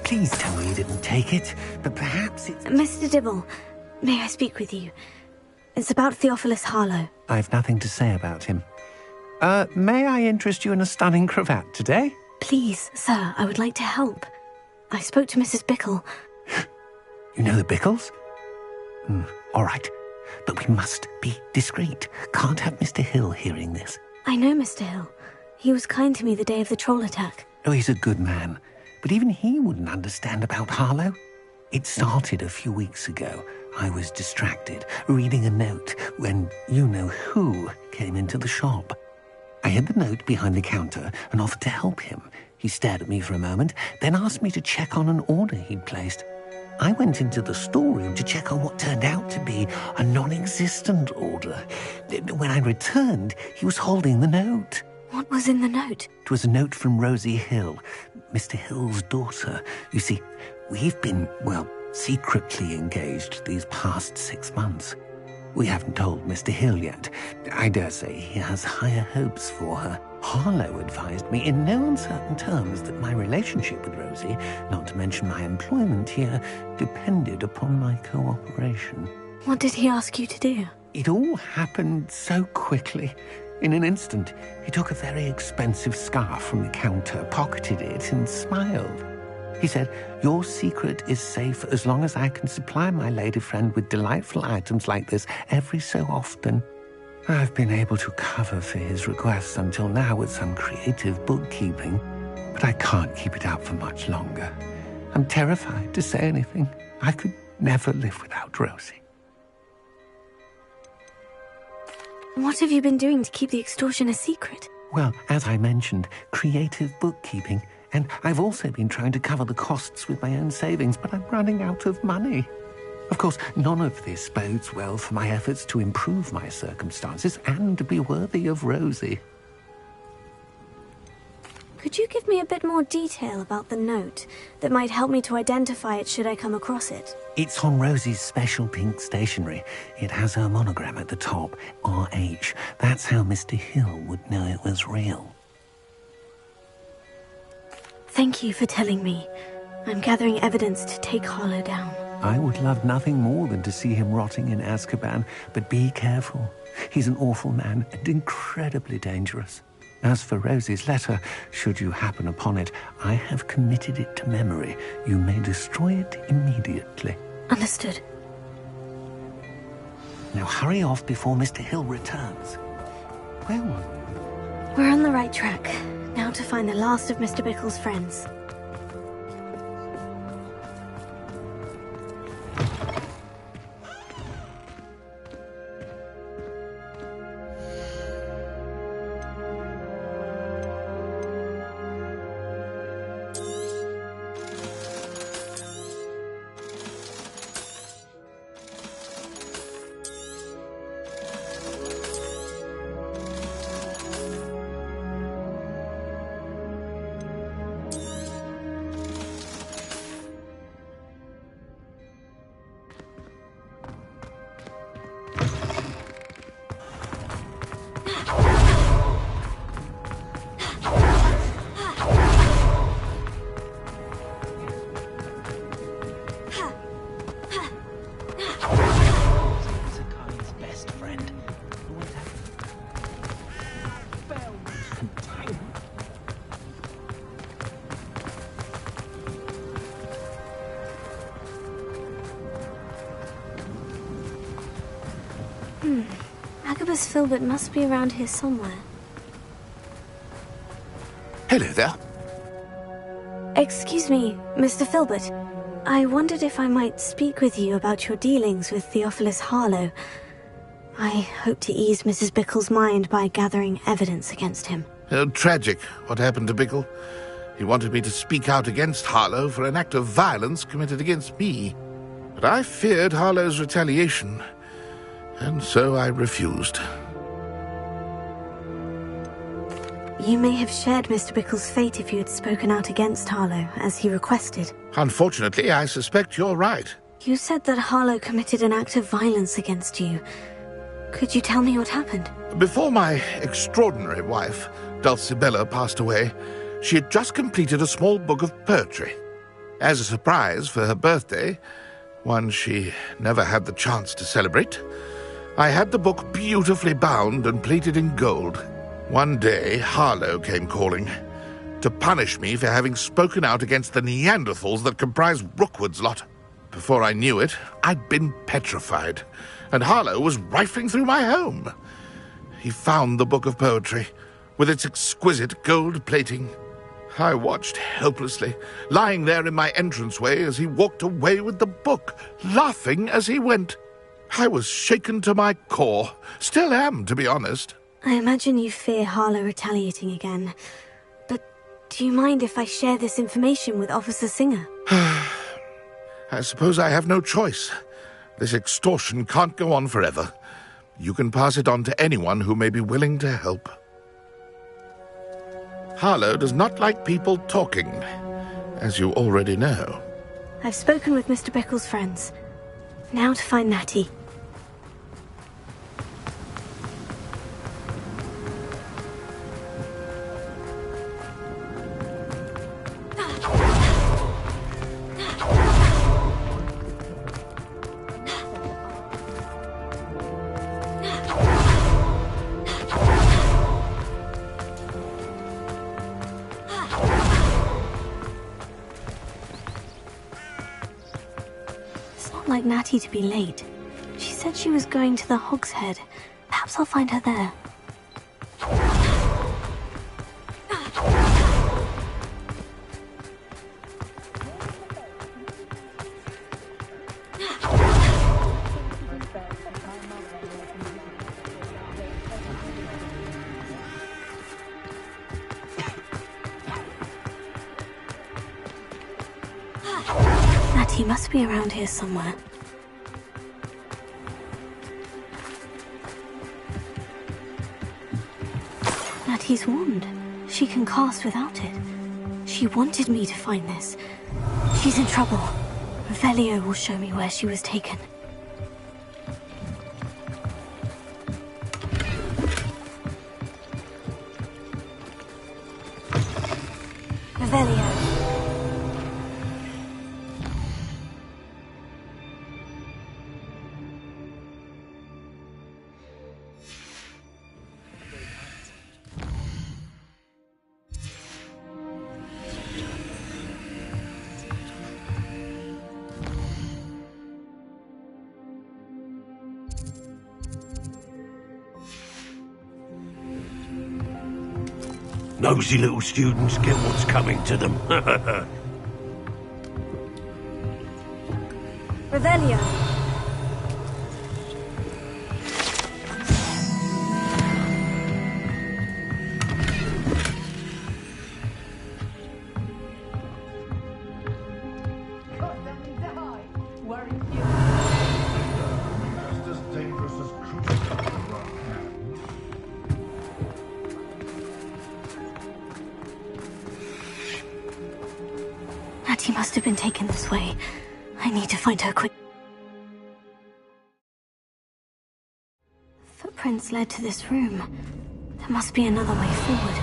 Please tell me you didn't take it. But perhaps it's... Mr. Dibble, may I speak with you? It's about Theophilus Harlow. I've nothing to say about him. May I interest you in a stunning cravat today? Please, sir, I would like to help. I spoke to Mrs. Bickle. You know the Bickles? All right. But we must be discreet. Can't have Mr. Hill hearing this. I know Mr. Hill. He was kind to me the day of the troll attack. Oh, he's a good man. But even he wouldn't understand about Harlow. It started a few weeks ago. I was distracted, reading a note, when you-know-who came into the shop. I hid the note behind the counter and offered to help him. He stared at me for a moment, then asked me to check on an order he'd placed. I went into the storeroom to check on what turned out to be a non-existent order. When I returned, he was holding the note. What was in the note? It was a note from Rosie Hill, Mr. Hill's daughter. You see, we've been, secretly engaged these past 6 months. We haven't told Mr. Hill yet. I dare say he has higher hopes for her. Harlow advised me in no uncertain terms that my relationship with Rosie, not to mention my employment here, depended upon my cooperation. What did he ask you to do? It all happened so quickly. In an instant, he took a very expensive scarf from the counter, pocketed it, and smiled. He said, "Your secret is safe as long as I can supply my lady friend with delightful items like this every so often." I've been able to cover for his requests until now with some creative bookkeeping, but I can't keep it out for much longer. I'm terrified to say anything. I could never live without Rosie. What have you been doing to keep the extortion a secret? Well, as I mentioned, creative bookkeeping. And I've also been trying to cover the costs with my own savings, but I'm running out of money. Of course, none of this bodes well for my efforts to improve my circumstances and to be worthy of Rosie. Could you give me a bit more detail about the note that might help me to identify it should I come across it? It's on Rosie's special pink stationery. It has her monogram at the top, RH. That's how Mr. Hill would know it was real. Thank you for telling me. I'm gathering evidence to take Harlow down. I would love nothing more than to see him rotting in Azkaban, but be careful. He's an awful man and incredibly dangerous. As for Rosie's letter, should you happen upon it, I have committed it to memory. You may destroy it immediately. Understood. Now hurry off before Mr. Hill returns. Where were we? We're on the right track. Now to find the last of Mr. Bickle's friends. Albus Filbert must be around here somewhere. Hello there. Excuse me, Mr. Filbert. I wondered if I might speak with you about your dealings with Theophilus Harlow. I hope to ease Mrs. Bickle's mind by gathering evidence against him. Oh, tragic what happened to Bickle. He wanted me to speak out against Harlow for an act of violence committed against me. But I feared Harlow's retaliation, and so I refused. You may have shared Mr. Bickle's fate if you had spoken out against Harlow, as he requested. Unfortunately, I suspect you're right. You said that Harlow committed an act of violence against you. Could you tell me what happened? Before my extraordinary wife, Dulcibella, passed away, she had just completed a small book of poetry. As a surprise for her birthday, one she never had the chance to celebrate, I had the book beautifully bound and plated in gold. One day, Harlow came calling to punish me for having spoken out against the Neanderthals that comprise Rookwood's lot. Before I knew it, I'd been petrified, and Harlow was rifling through my home. He found the book of poetry, with its exquisite gold plating. I watched helplessly, lying there in my entranceway as he walked away with the book, laughing as he went. I was shaken to my core, still am, to be honest. I imagine you fear Harlow retaliating again. But do you mind if I share this information with Officer Singer? I suppose I have no choice. This extortion can't go on forever. You can pass it on to anyone who may be willing to help. Harlow does not like people talking, as you already know. I've spoken with Mr. Bickle's friends. Now to find Natty. Like Natty to be late. She said she was going to the Hog's Head. Perhaps I'll find her there. Natty must be around here somewhere. Natty's wand. She can cast without it. She wanted me to find this. She's in trouble. Velio will show me where she was taken. Velio. Nosy little students get what's coming to them. Revelio. Natty must have been taken this way. I need to find her quick. Footprints led to this room. There must be another way forward.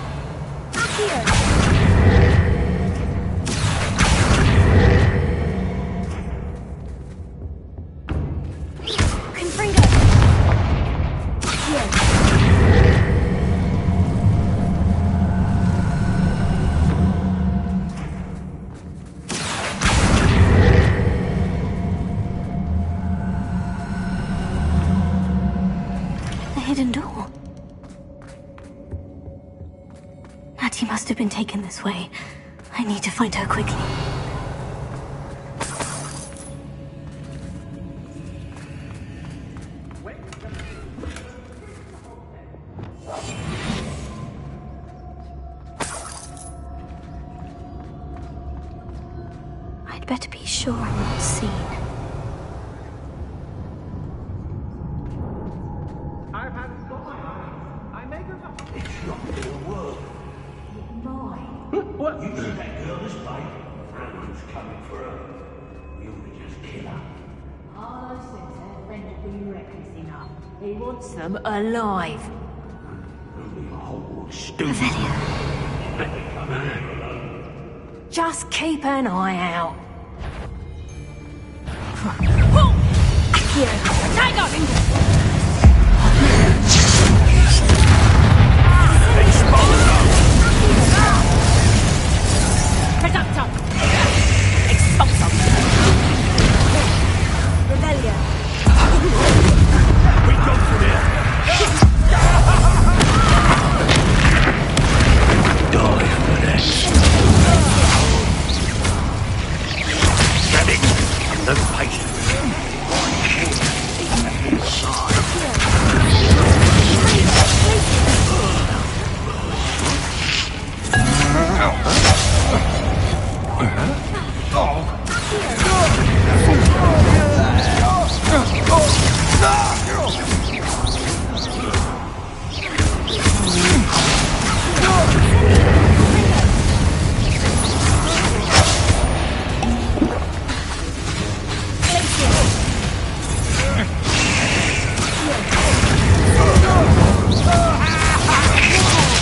Confringo! Here. Hidden door. this way. I need to find her quickly. I'd better be sure I'm not seen. What? You think that girl is bait? Franklin's coming for her. We ought to just kill her. Harlow says her friend will be reckless enough. He wants them alive. Only a Hogwarts student. Better come here alone. Just keep an eye out. Here, take off! Reductor! Expulsor! Rebellion! We go from here! Die for this! Get it! No patience!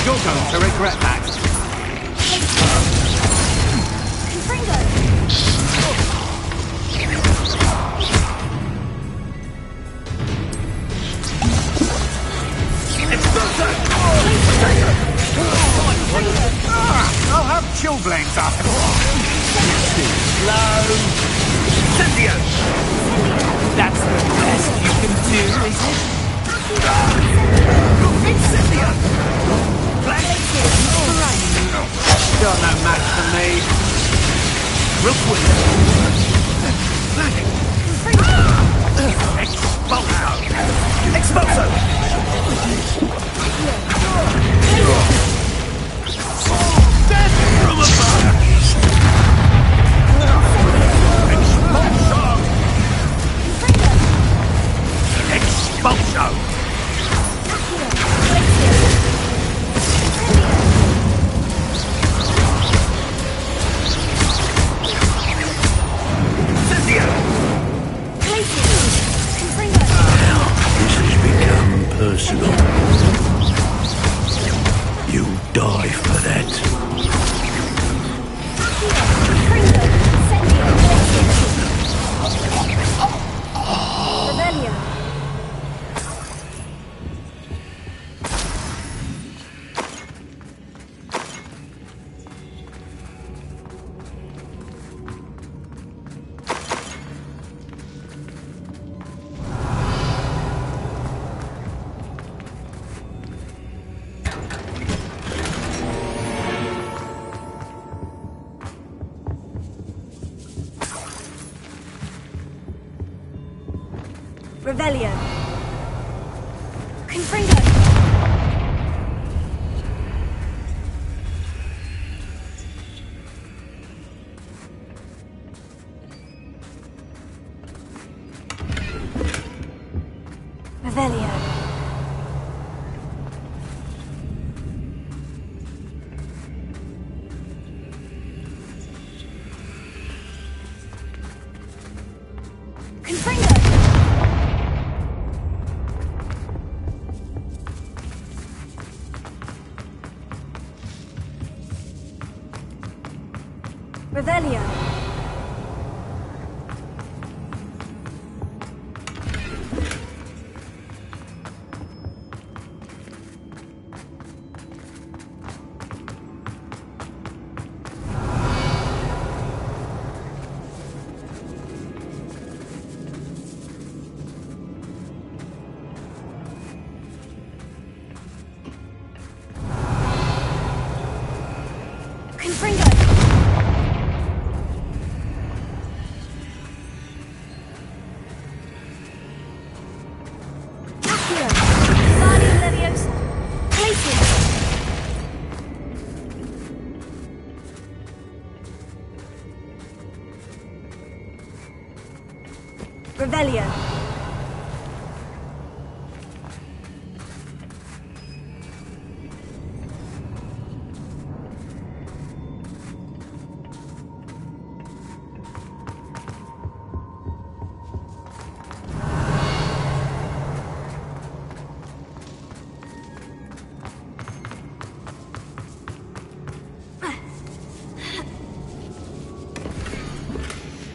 You're going to regret that. I'll have chillblains after. Slow. Cynthia! That's the best you can do, is it? Cynthia! You're no match for me. Real quick! Expulso! Expulso! Death from above! Expulso! Expulso! Personal. You'll die for that. Revelio. Confringo. Revelio. Confringo. Revelio. Revelio.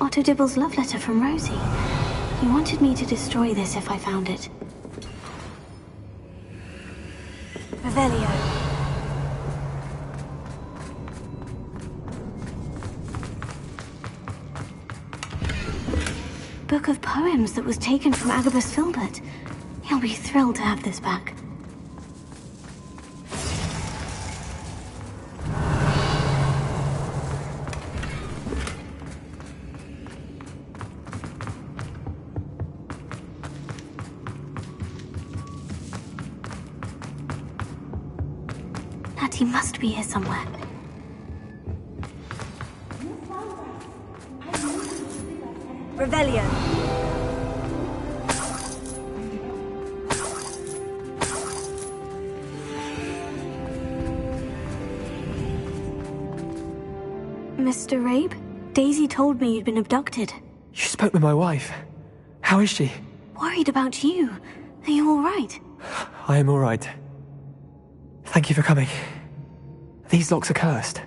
Otto Dibble's love letter from Rosie. He wanted me to destroy this if I found it. Revelio. Book of poems that was taken from Agabus Filbert. He'll be thrilled to have this back. He must be here somewhere. Revelio. Mr. Rabe? Daisy told me you'd been abducted. You spoke with my wife. How is she? Worried about you. Are you all right? I am all right. Thank you for coming. These locks are cursed,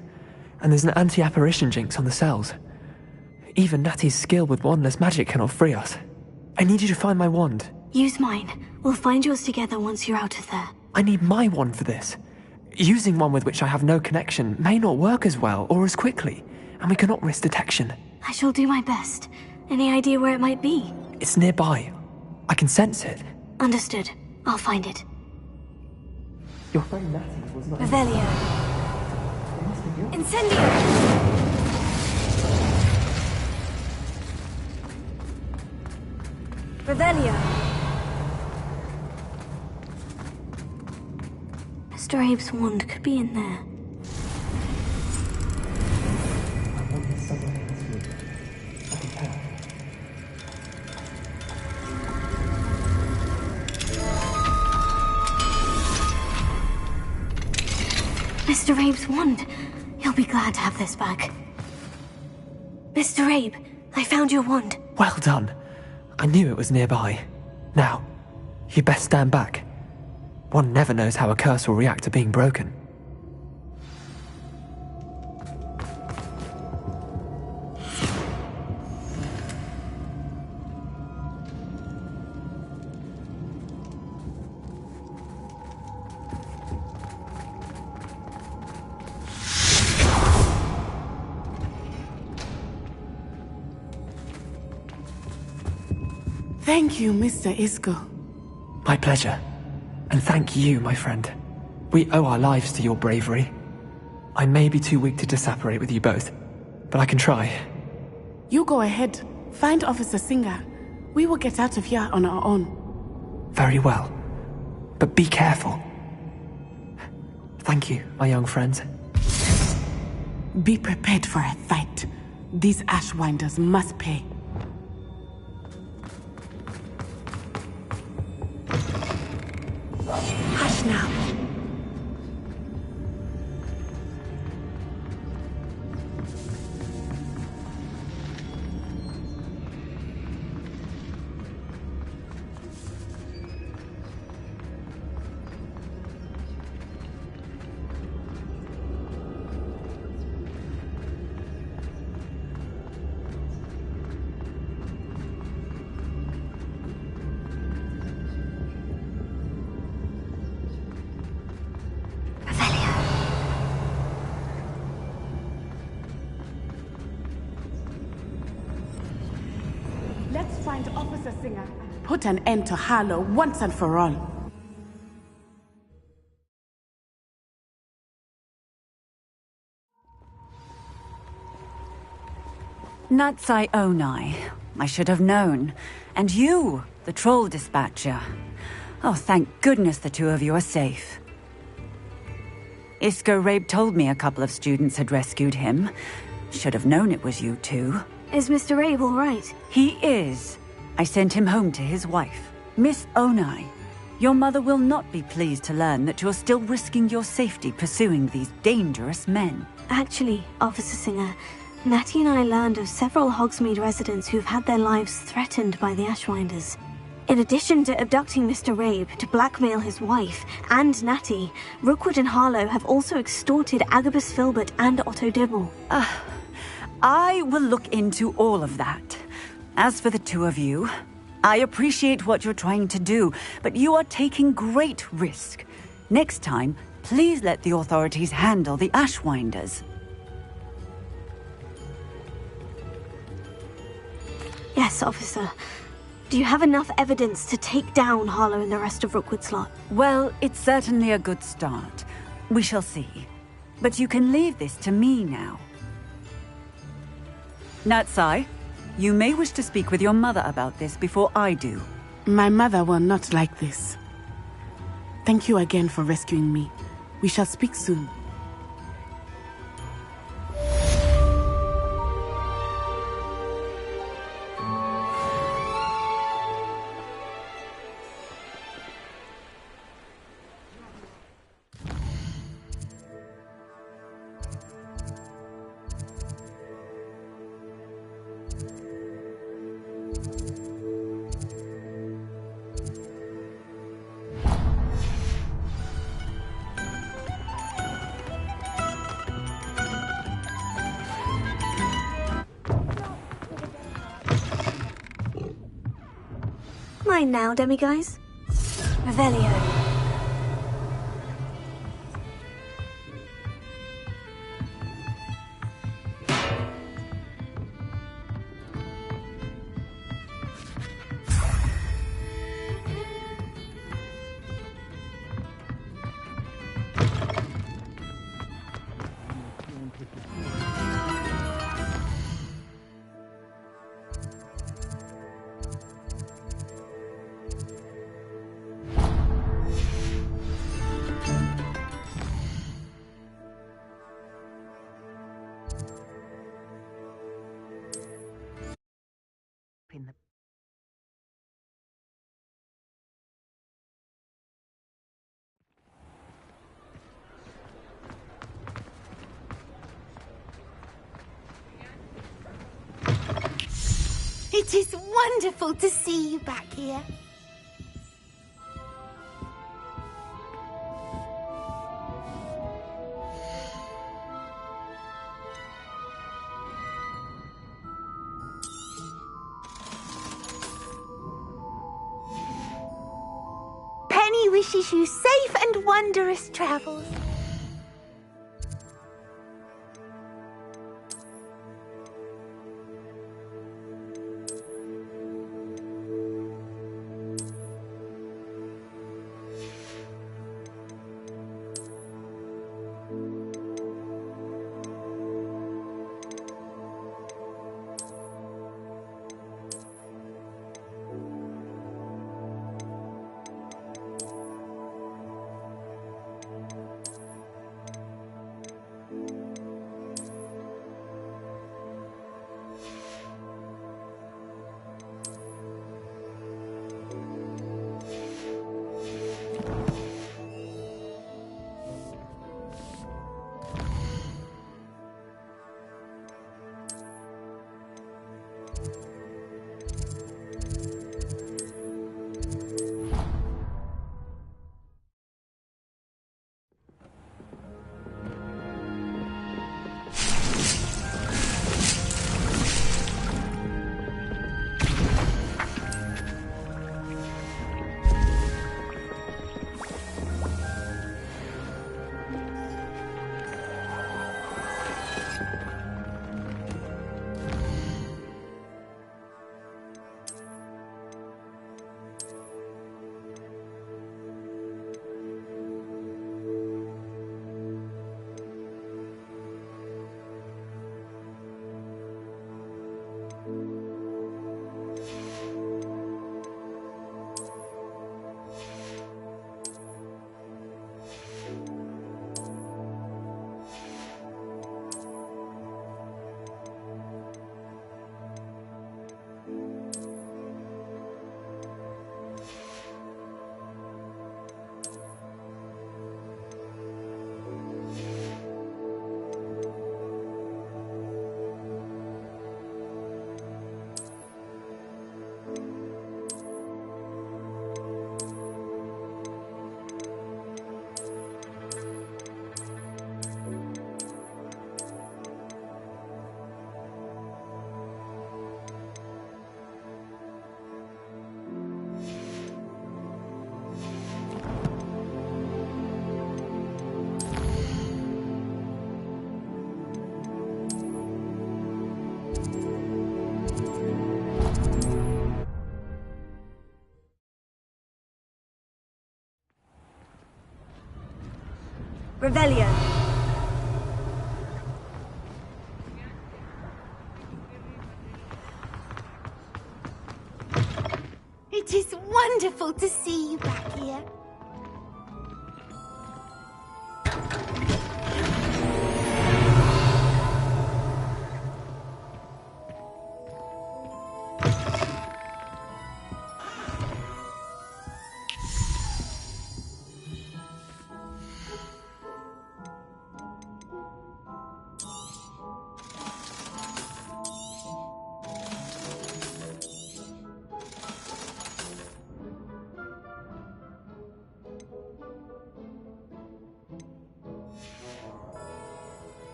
and there's an anti-apparition jinx on the cells. Even Natty's skill with wandless magic cannot free us. I need you to find my wand. Use mine. We'll find yours together once you're out of there. I need my wand for this. Using one with which I have no connection may not work as well or as quickly, and we cannot risk detection. I shall do my best. Any idea where it might be? It's nearby. I can sense it. Understood. I'll find it. Your friend Natty was not... Revelio. Incendio! Revelio. Mr. Abe's wand could be in there. Mr. Abe's wand. He'll be glad to have this back. Mr. Abe, I found your wand. Well done. I knew it was nearby. Now, you best stand back. One never knows how a curse will react to being broken. Thank you, Mr. Isco. My pleasure. And thank you, my friend. We owe our lives to your bravery. I may be too weak to disapparate with you both, but I can try. You go ahead. Find Officer Singer. We will get out of here on our own. Very well. But be careful. Thank you, my young friends. Be prepared for a fight. These Ashwinders must pay. Hush now. Let's find Officer Singer. Put an end to Harlow once and for all. Natsai Onai. I should have known. And you, the troll dispatcher. Oh, thank goodness the two of you are safe. Isco Rabe told me a couple of students had rescued him. Should have known it was you two. Is Mr. Rabe all right? He is. I sent him home to his wife. Miss Onai, your mother will not be pleased to learn that you're still risking your safety pursuing these dangerous men. Actually, Officer Singer, Natty and I learned of several Hogsmeade residents who've had their lives threatened by the Ashwinders. In addition to abducting Mr. Rabe to blackmail his wife and Natty, Rookwood and Harlow have also extorted Agabus Filbert and Otto Dibble. I will look into all of that. As for the two of you, I appreciate what you're trying to do, but you are taking great risk. Next time, please let the authorities handle the Ashwinders. Yes, officer. Do you have enough evidence to take down Harlow and the rest of Rookwood's lot? Well, it's certainly a good start. We shall see. But you can leave this to me now. Natsai, you may wish to speak with your mother about this before I do. My mother will not like this. Thank you again for rescuing me. We shall speak soon. Mine now, demiguise. Revelio. It is wonderful to see you back here. Penny wishes you safe and wondrous travels. Revelio. It is wonderful to see you back here.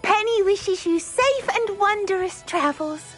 Penny wishes you safe and wondrous travels.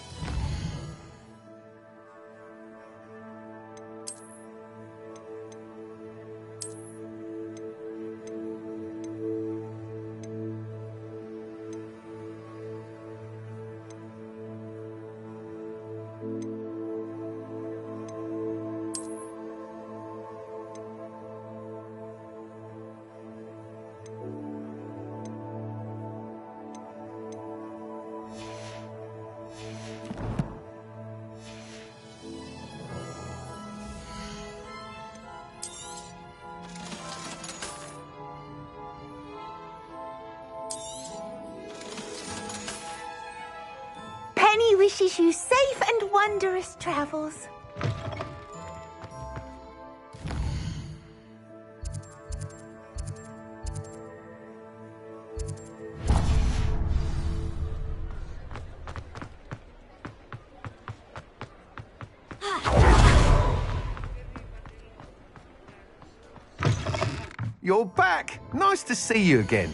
Penny wishes you safe and wondrous travels. You're back! Nice to see you again.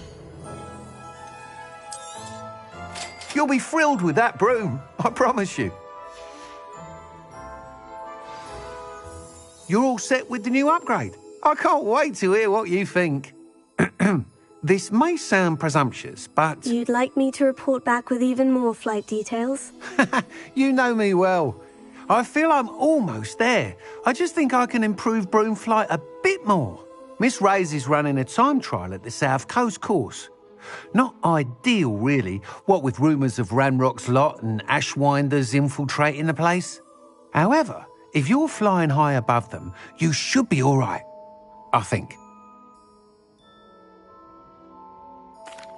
You'll be thrilled with that broom, I promise you. You're all set with the new upgrade. I can't wait to hear what you think. This may sound presumptuous, but... You'd like me to report back with even more flight details? You know me well. I feel I'm almost there. I just think I can improve broom flight a bit more. Miss Ray's is running a time trial at the South Coast course. Not ideal, really, what with rumours of Ranrock's lot and Ashwinders infiltrating the place. However, if you're flying high above them, you should be all right, I think.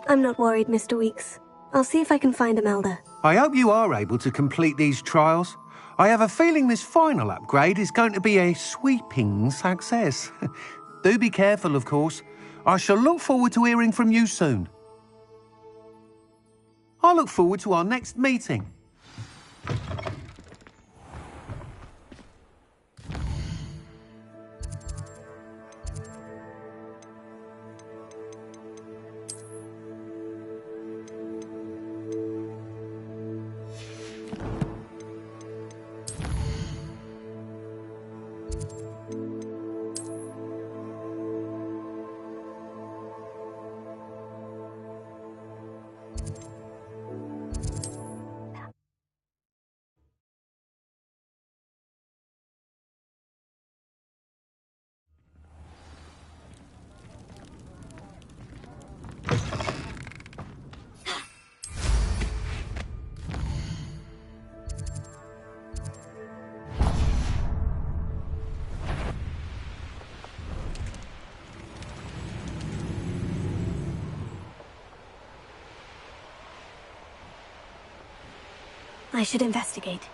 I'm not worried, Mr. Weeks. I'll see if I can find Imelda. I hope you are able to complete these trials. I have a feeling this final upgrade is going to be a sweeping success. Do be careful, of course. I shall look forward to hearing from you soon. I look forward to our next meeting. I should investigate.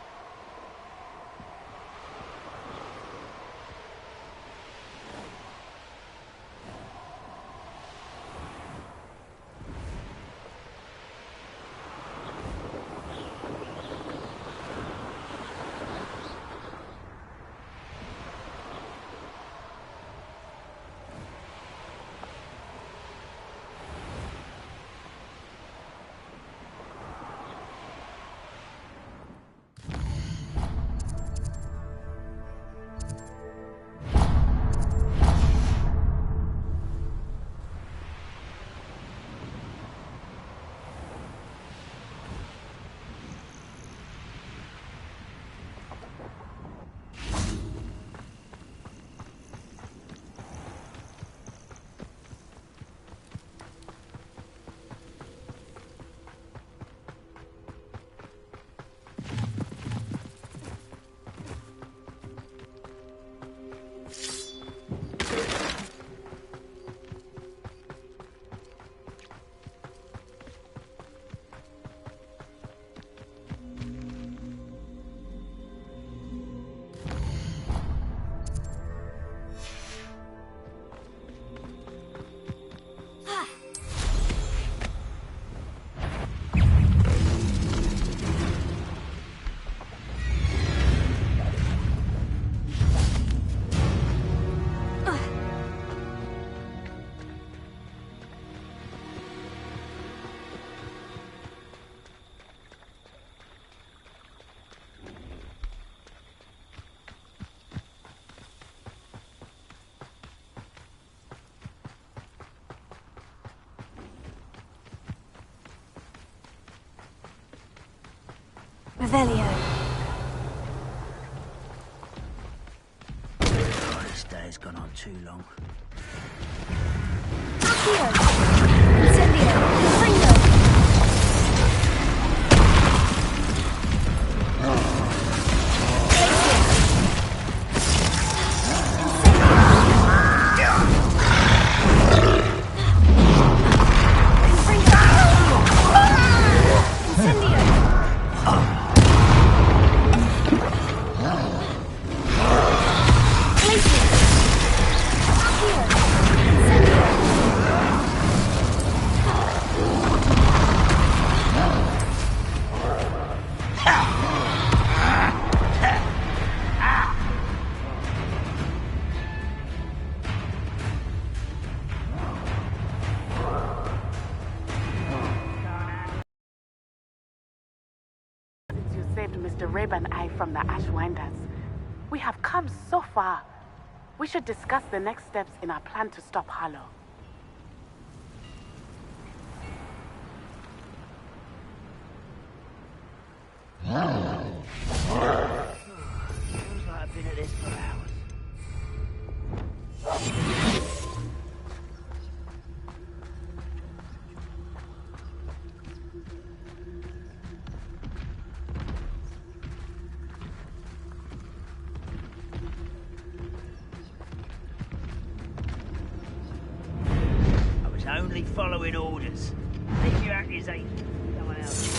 Revelio. Oh, this day's gone on too long. Accio! Incendio! Confringo! You saved Mr. Rabe and I from the Ashwinders. We have come so far. We should discuss the next steps in our plan to stop Harlow. Feels like I've been at this for hours. I was only following orders. Leave your accusations to someone else.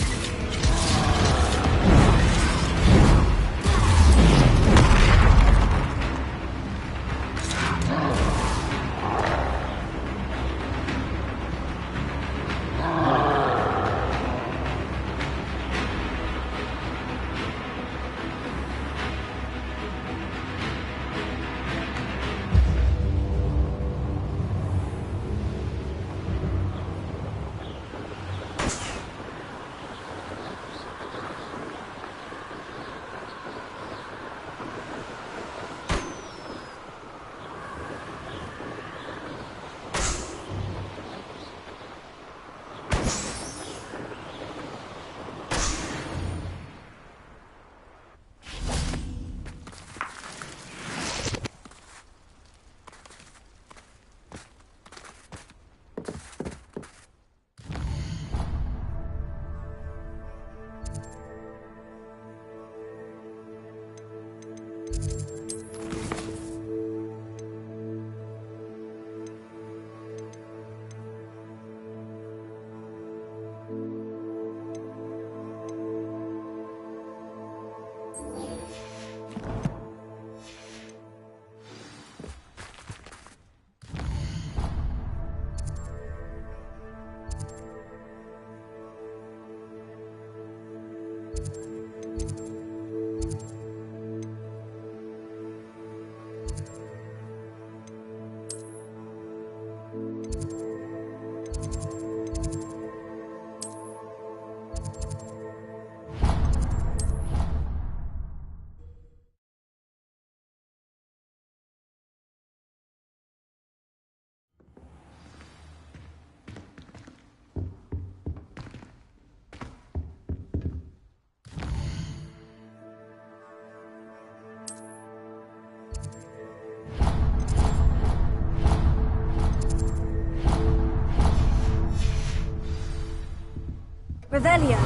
Revelio.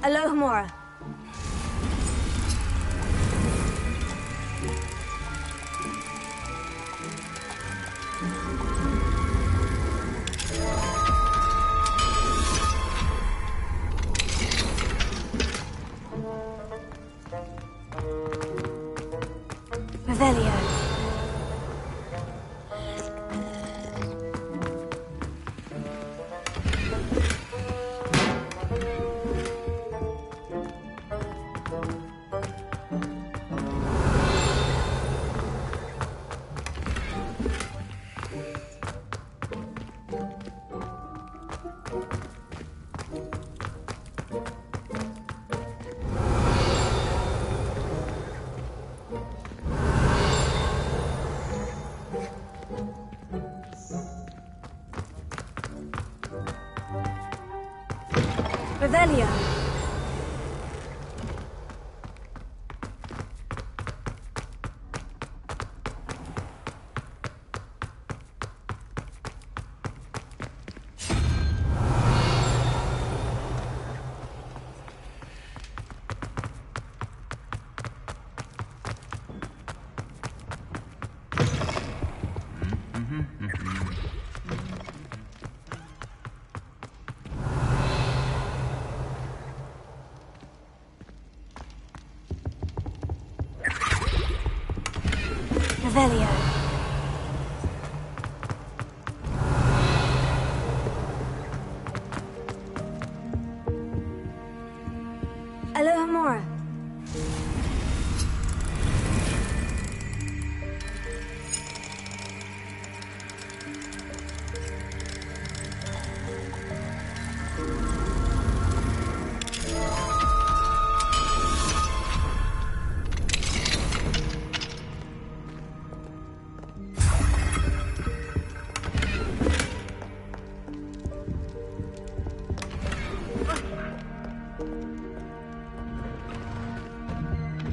Alohomora. Revelio. Revelio. Revelio. Alohomora.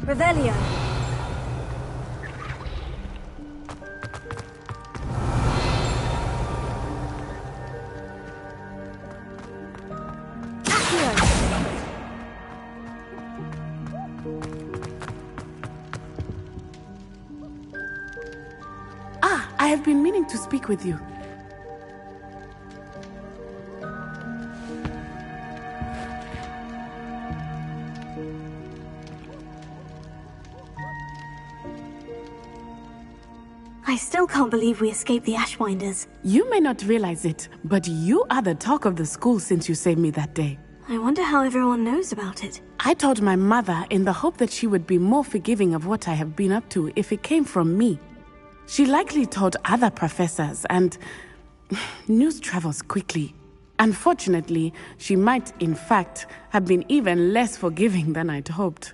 Revelio. Ah, I have been meaning to speak with you. I still can't believe we escaped the Ashwinders. You may not realize it, but you are the talk of the school since you saved me that day. I wonder how everyone knows about it. I told my mother in the hope that she would be more forgiving of what I have been up to if it came from me. She likely told other professors, and news travels quickly. Unfortunately, she might, in fact, have been even less forgiving than I'd hoped.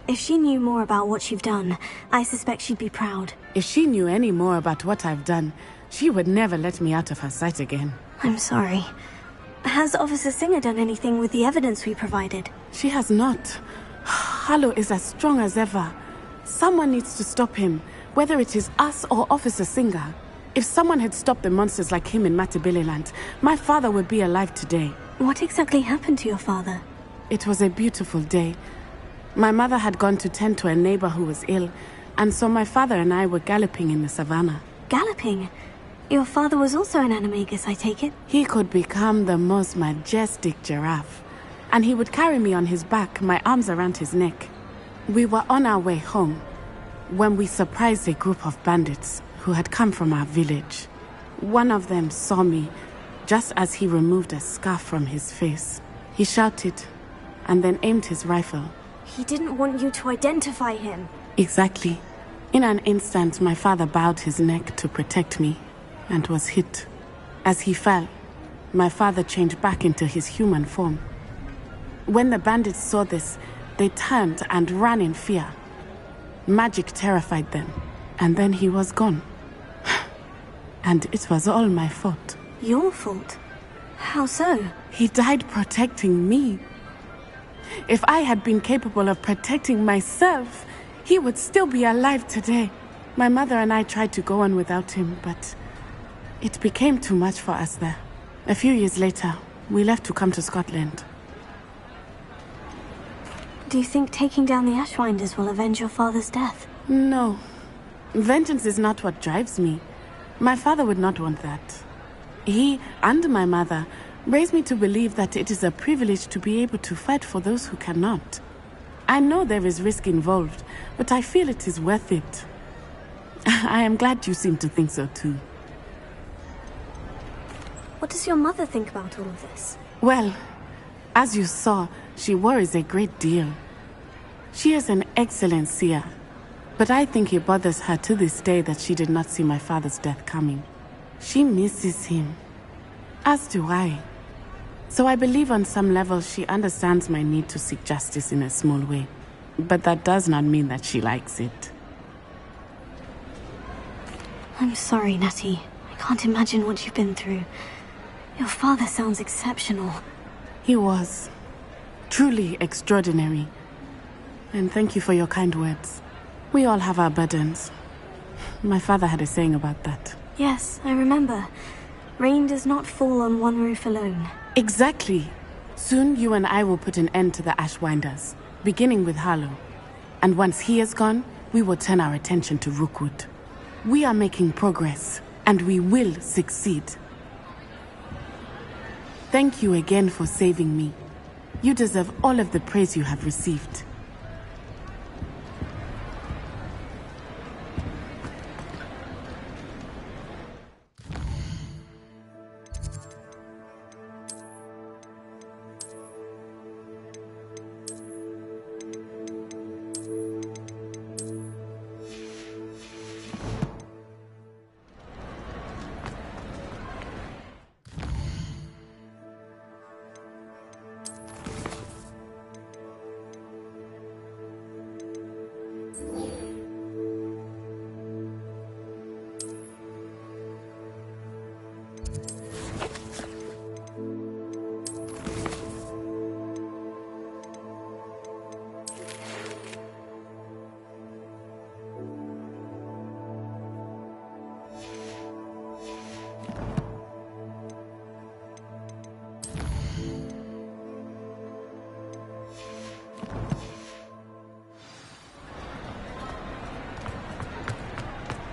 If she knew more about what you've done, I suspect she'd be proud. If she knew any more about what I've done, she would never let me out of her sight again. I'm sorry. Has Officer Singer done anything with the evidence we provided? She has not. Harlow is as strong as ever. Someone needs to stop him, whether it is us or Officer Singer. If someone had stopped the monsters like him in Matabeleland, my father would be alive today. What exactly happened to your father? It was a beautiful day. My mother had gone to tend to a neighbor who was ill, and so my father and I were galloping in the savannah. Galloping? Your father was also an animagus, I take it? He could become the most majestic giraffe, and he would carry me on his back, my arms around his neck. We were on our way home when we surprised a group of bandits who had come from our village. One of them saw me just as he removed a scarf from his face. He shouted and then aimed his rifle. He didn't want you to identify him. Exactly. In an instant, my father bowed his neck to protect me and was hit. As he fell, my father changed back into his human form. When the bandits saw this, they turned and ran in fear. Magic terrified them, and then he was gone. And it was all my fault. Your fault? How so? He died protecting me. If I had been capable of protecting myself, he would still be alive today. My mother and I tried to go on without him, but it became too much for us there. A few years later, we left to come to Scotland. Do you think taking down the Ashwinders will avenge your father's death? No. Vengeance is not what drives me. My father would not want that. He and my mother raised me to believe that it is a privilege to be able to fight for those who cannot. I know there is risk involved, but I feel it is worth it. I am glad you seem to think so too. What does your mother think about all of this? Well, as you saw, she worries a great deal. She is an excellent seer, but I think it bothers her to this day that she did not see my father's death coming. She misses him, as do I. So I believe on some level she understands my need to seek justice in a small way. But that does not mean that she likes it. I'm sorry, Natty. I can't imagine what you've been through. Your father sounds exceptional. He was. Truly extraordinary. And thank you for your kind words. We all have our burdens. My father had a saying about that. Yes, I remember. Rain does not fall on one roof alone. Exactly. Soon you and I will put an end to the Ashwinders, beginning with Harlow. And once he is gone, we will turn our attention to Rookwood. We are making progress, and we will succeed. Thank you again for saving me. You deserve all of the praise you have received.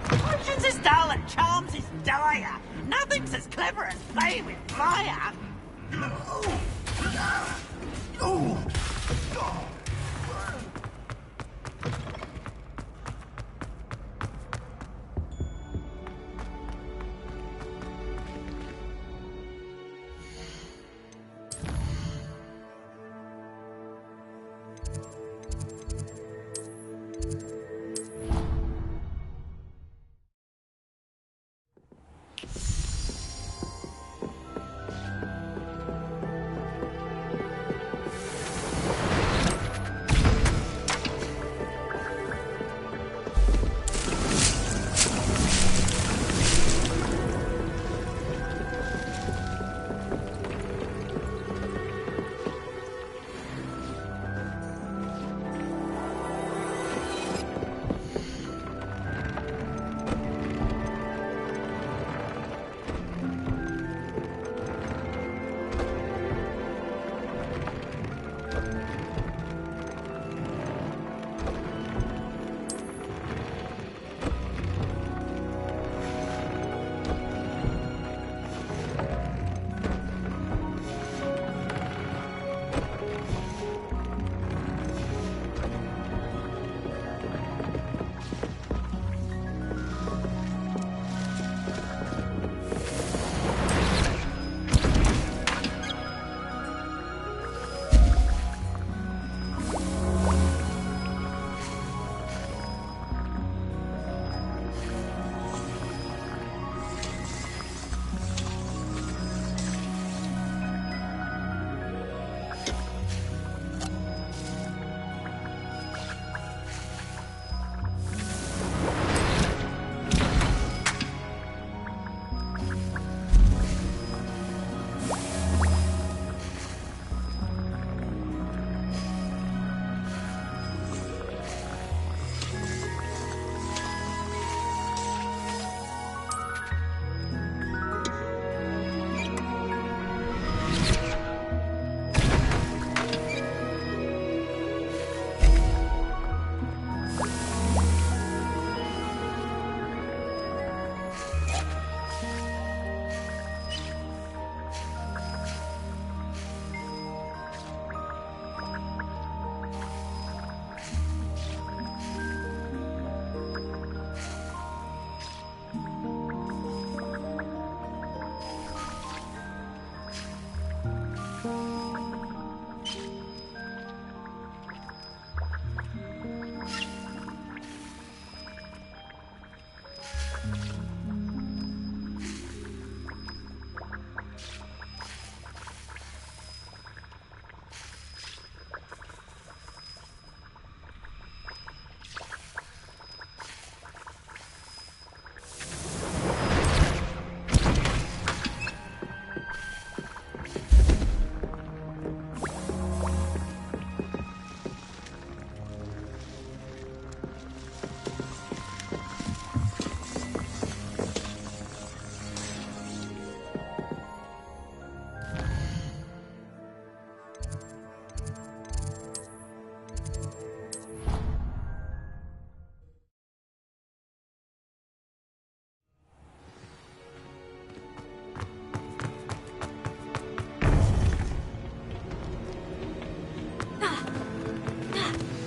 Potions is dull and charms is dire. Nothing's as clever as playing with fire.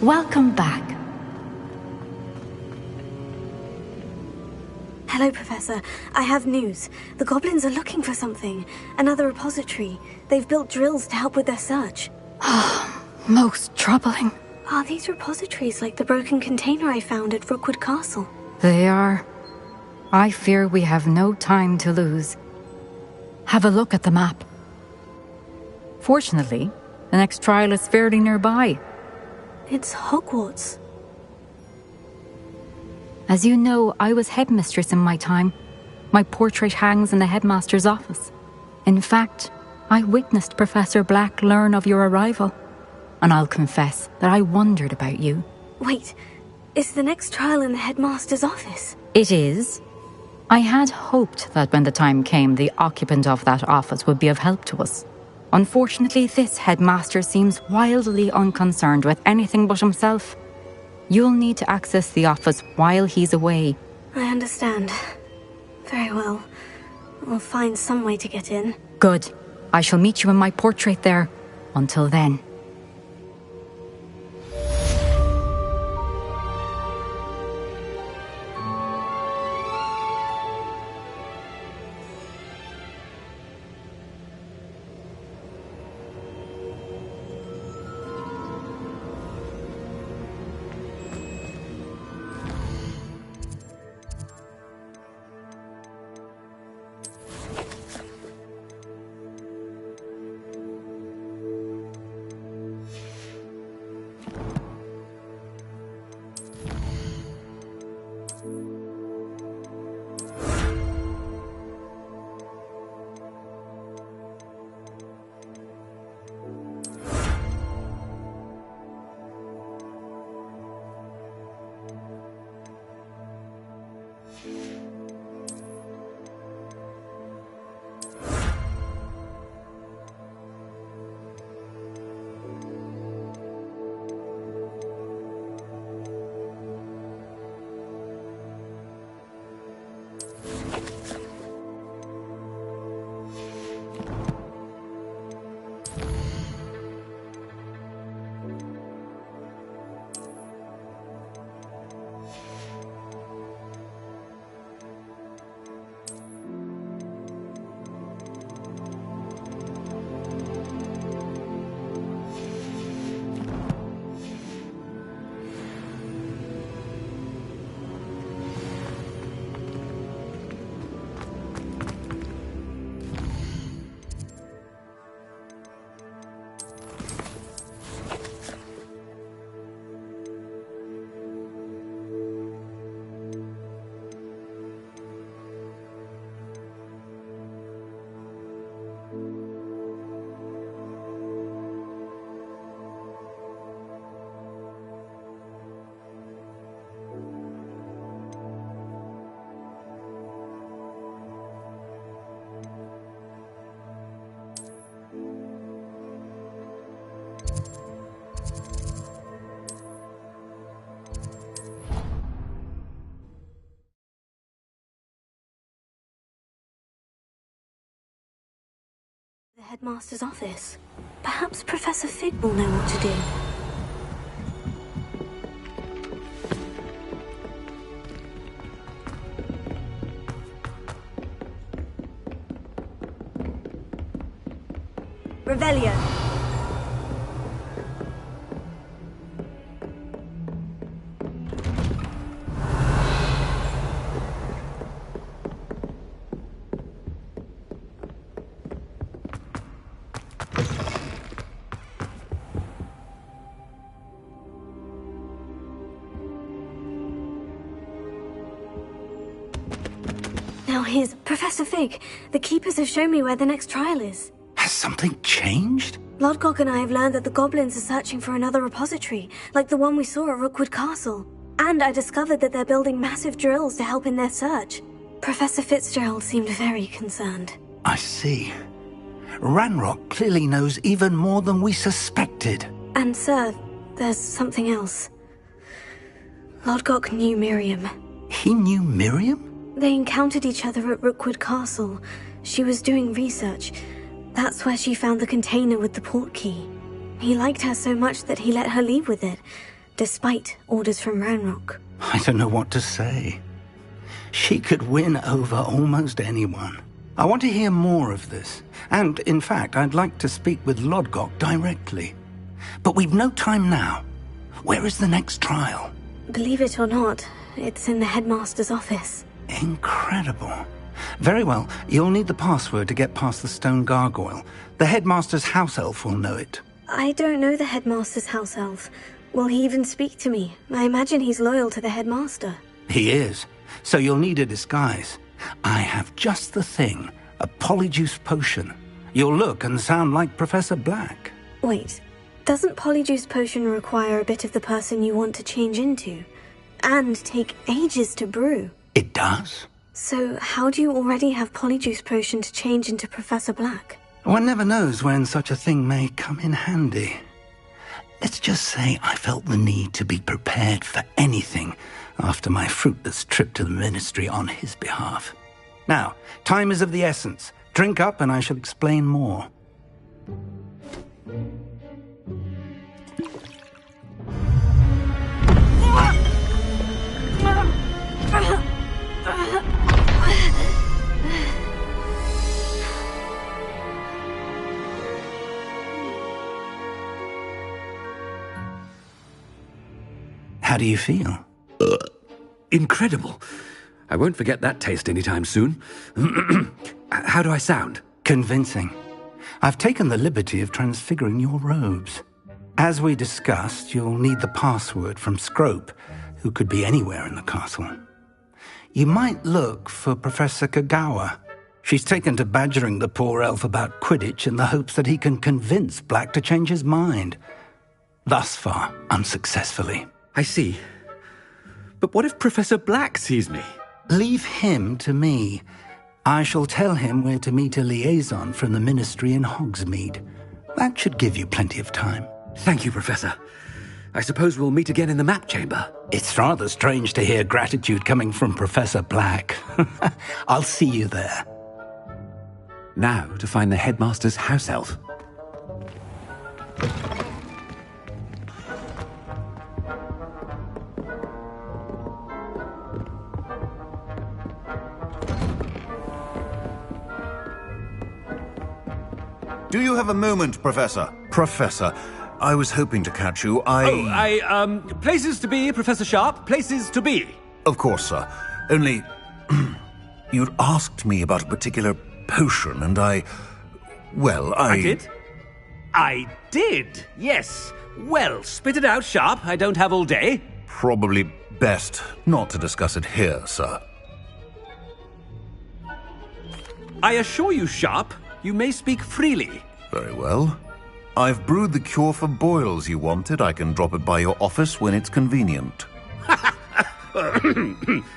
Welcome back. Hello, Professor. I have news. The goblins are looking for something. Another repository. They've built drills to help with their search. Most troubling. Are these repositories like the broken container I found at Rookwood Castle? They are. I fear we have no time to lose. Have a look at the map. Fortunately, the next trial is fairly nearby. It's Hogwarts. As you know, I was headmistress in my time. My portrait hangs in the headmaster's office. In fact, I witnessed Professor Black learn of your arrival. And I'll confess that I wondered about you. Wait, is the next trial in the headmaster's office? It is. I had hoped that when the time came, the occupant of that office would be of help to us. Unfortunately, this headmaster seems wildly unconcerned with anything but himself. You'll need to access the office while he's away. I understand. Very well. We'll find some way to get in. Good. I shall meet you in my portrait there. Until then. The headmaster's office. Perhaps Professor Fig will know what to do. Revelio. Now here's Professor Fig. The Keepers have shown me where the next trial is. Has something changed? Lodgok and I have learned that the goblins are searching for another repository, like the one we saw at Rookwood Castle. And I discovered that they're building massive drills to help in their search. Professor Fitzgerald seemed very concerned. I see. Ranrock clearly knows even more than we suspected. And sir, there's something else. Lodgok knew Miriam. He knew Miriam? They encountered each other at Rookwood Castle. She was doing research. That's where she found the container with the port key. He liked her so much that he let her leave with it, despite orders from Ranrock. I don't know what to say. She could win over almost anyone. I want to hear more of this. And, in fact, I'd like to speak with Lodgok directly. But we've no time now. Where is the next trial? Believe it or not, it's in the headmaster's office. Incredible. Very well, you'll need the password to get past the stone gargoyle. The headmaster's house elf will know it. I don't know the headmaster's house elf. Will he even speak to me? I imagine he's loyal to the headmaster. He is. So you'll need a disguise. I have just the thing. A polyjuice potion. You'll look and sound like Professor Black. Wait, doesn't polyjuice potion require a bit of the person you want to change into? And take ages to brew? It does. So how do you already have polyjuice potion to change into Professor Black? One never knows when such a thing may come in handy. Let's just say I felt the need to be prepared for anything after my fruitless trip to the Ministry on his behalf. Now, time is of the essence. Drink up and I shall explain more. How do you feel? Incredible. I won't forget that taste anytime soon. How do I sound? Convincing. I've taken the liberty of transfiguring your robes. As we discussed, you'll need the password from Scrope, who could be anywhere in the castle. You might look for Professor Kagawa. She's taken to badgering the poor elf about Quidditch in the hopes that he can convince Black to change his mind. Thus far, unsuccessfully. I see. But what if Professor Black sees me? Leave him to me. I shall tell him where to meet a liaison from the Ministry in Hogsmeade. That should give you plenty of time. Thank you, Professor. I suppose we'll meet again in the map chamber. It's rather strange to hear gratitude coming from Professor Black. I'll see you there. Now to find the headmaster's house elf. Do you have a moment, Professor? Professor, I was hoping to catch you. Places to be, Professor Sharp. Places to be. Of course, sir. Only, you'd asked me about a particular potion, and I did? I did, yes. Well, spit it out, Sharp. I don't have all day. Probably best not to discuss it here, sir. I assure you, Sharp, you may speak freely. Very well. I've brewed the cure for boils you wanted. I can drop it by your office when it's convenient.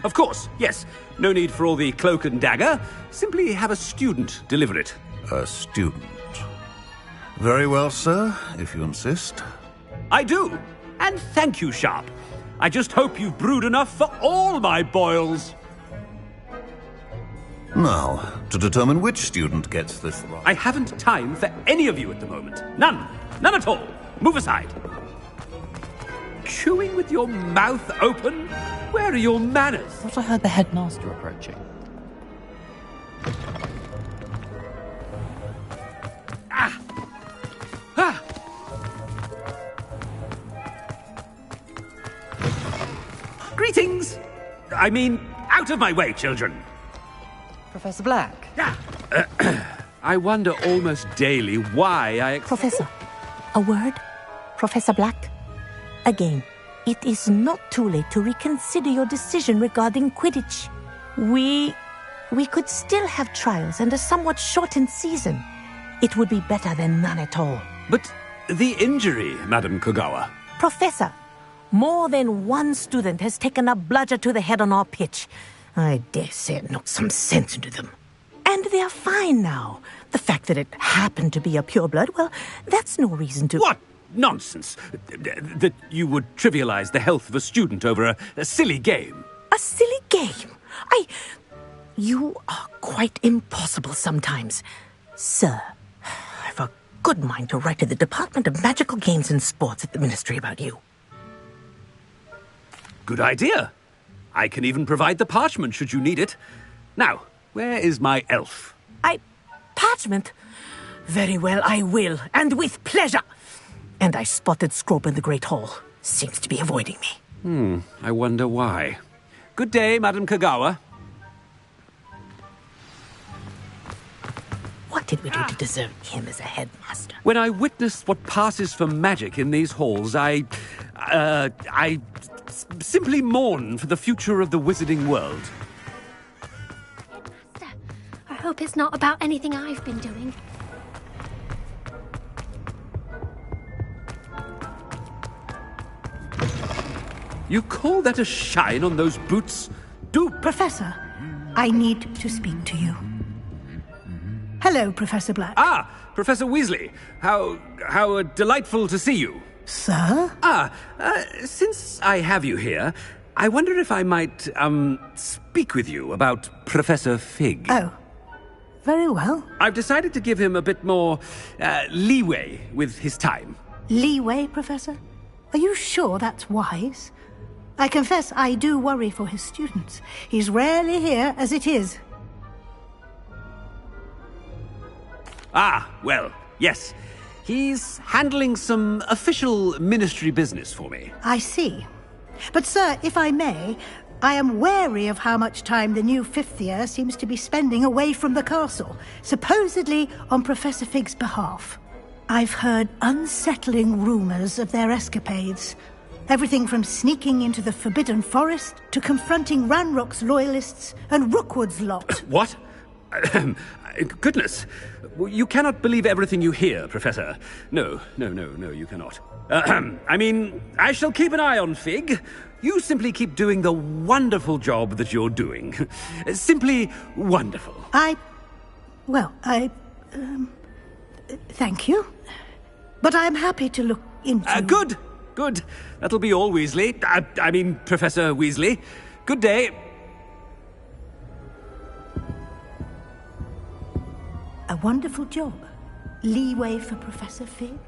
Of course, yes. No need for all the cloak and dagger. Simply have a student deliver it. A student? Very well, sir, if you insist. I do. And thank you, Sharp. I just hope you've brewed enough for all my boils. Now, to determine which student gets this right. I haven't time for any of you at the moment. None. None at all. Move aside. Chewing with your mouth open? Where are your manners? Thought I heard the headmaster approaching. Greetings! I mean, out of my way, children. Professor Black? I wonder almost daily why I... Professor, a word? Professor Black? Again, it is not too late to reconsider your decision regarding Quidditch. We could still have trials and a somewhat shortened season. It would be better than none at all. But the injury, Madam Kagawa. Professor, more than one student has taken a bludger to the head on our pitch. I dare say it knocked some sense into them. And they're fine now. The fact that it happened to be a pureblood, well, that's no reason to... What nonsense! That you would trivialize the health of a student over a silly game. A silly game? You are quite impossible sometimes. Sir, I've a good mind to write to the Department of Magical Games and Sports at the Ministry about you. good idea. I can even provide the parchment should you need it. Now, where is my elf? Parchment? Very well, I will, and with pleasure. And I spotted Scrope in the Great Hall. Seems to be avoiding me. I wonder why. Good day, Madam Kagawa. What did we do to deserve him as a headmaster? When I witnessed what passes for magic in these halls, I simply mourn for the future of the wizarding world. I hope it's not about anything I've been doing. You call that a shine on those boots? Professor, I need to speak to you. Hello, Professor Black. Ah, Professor Weasley. How delightful to see you. Sir? Since I have you here, I wonder if I might, speak with you about Professor Fig. Oh, very well. I've decided to give him a bit more, leeway with his time. Leeway, Professor? Are you sure that's wise? I confess I do worry for his students. He's rarely here as it is. Ah, well, yes. He's handling some official ministry business for me. I see. But, sir, if I may, I am wary of how much time the new fifth year seems to be spending away from the castle, supposedly on Professor Fig's behalf. I've heard unsettling rumors of their escapades. Everything from sneaking into the Forbidden Forest to confronting Ranrock's loyalists and Rookwood's lot. What? Goodness. You cannot believe everything you hear, Professor. No, you cannot. I mean, I shall keep an eye on Fig. You simply keep doing the wonderful job that you're doing. Simply wonderful. Thank you. But I'm happy to look into... Good. That'll be all, Weasley. I mean, Professor Weasley. Good day. A wonderful job. Leeway for Professor Fig.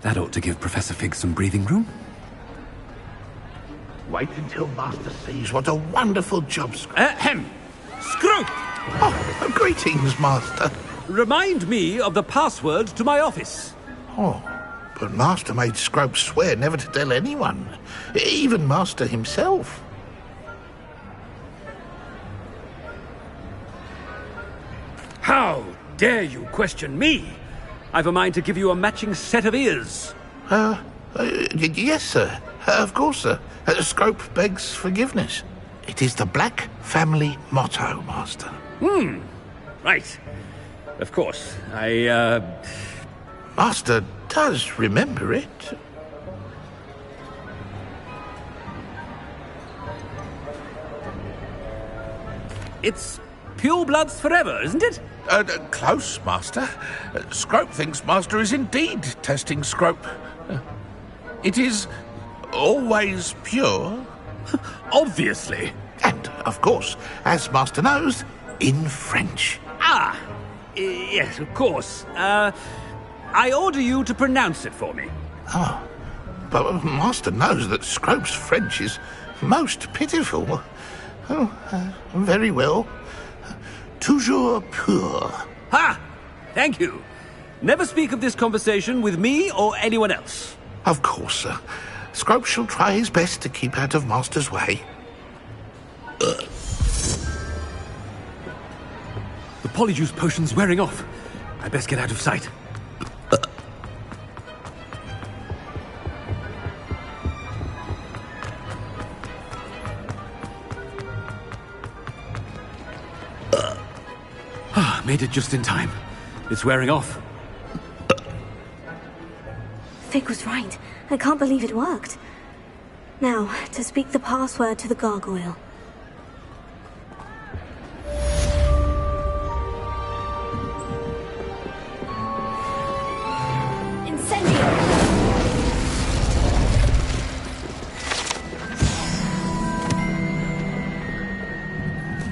That ought to give Professor Fig some breathing room. Wait until Master sees what a wonderful job, Scrope. Scrope! Oh, greetings, Master. Remind me of the password to my office. Oh, but Master made Scrope swear never to tell anyone, even Master himself. How dare you question me? I've a mind to give you a matching set of ears. Yes, sir. Of course, sir. Scrope begs forgiveness. It is the Black family motto, Master. Right. Of course. Master does remember it. It's pure bloods forever, isn't it? Close, Master. Scrope thinks Master is indeed testing Scrope. It is always pure. Obviously. And, of course, as Master knows, in French. Yes, of course. I order you to pronounce it for me. But Master knows that Scrope's French is most pitiful. Very well. Toujours pur. Ha! Thank you. Never speak of this conversation with me or anyone else. Of course, sir. Scrope shall try his best to keep out of Master's way. The polyjuice potion's wearing off. I best get out of sight. Made it just in time. It's wearing off. Fig was right. I can't believe it worked. Now, to speak the password to the gargoyle.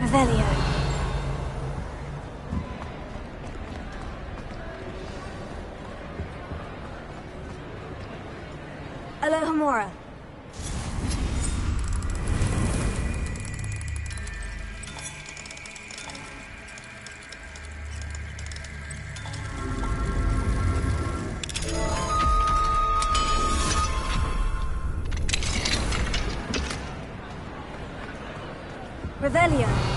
Revelio. Alohomora. Revelio.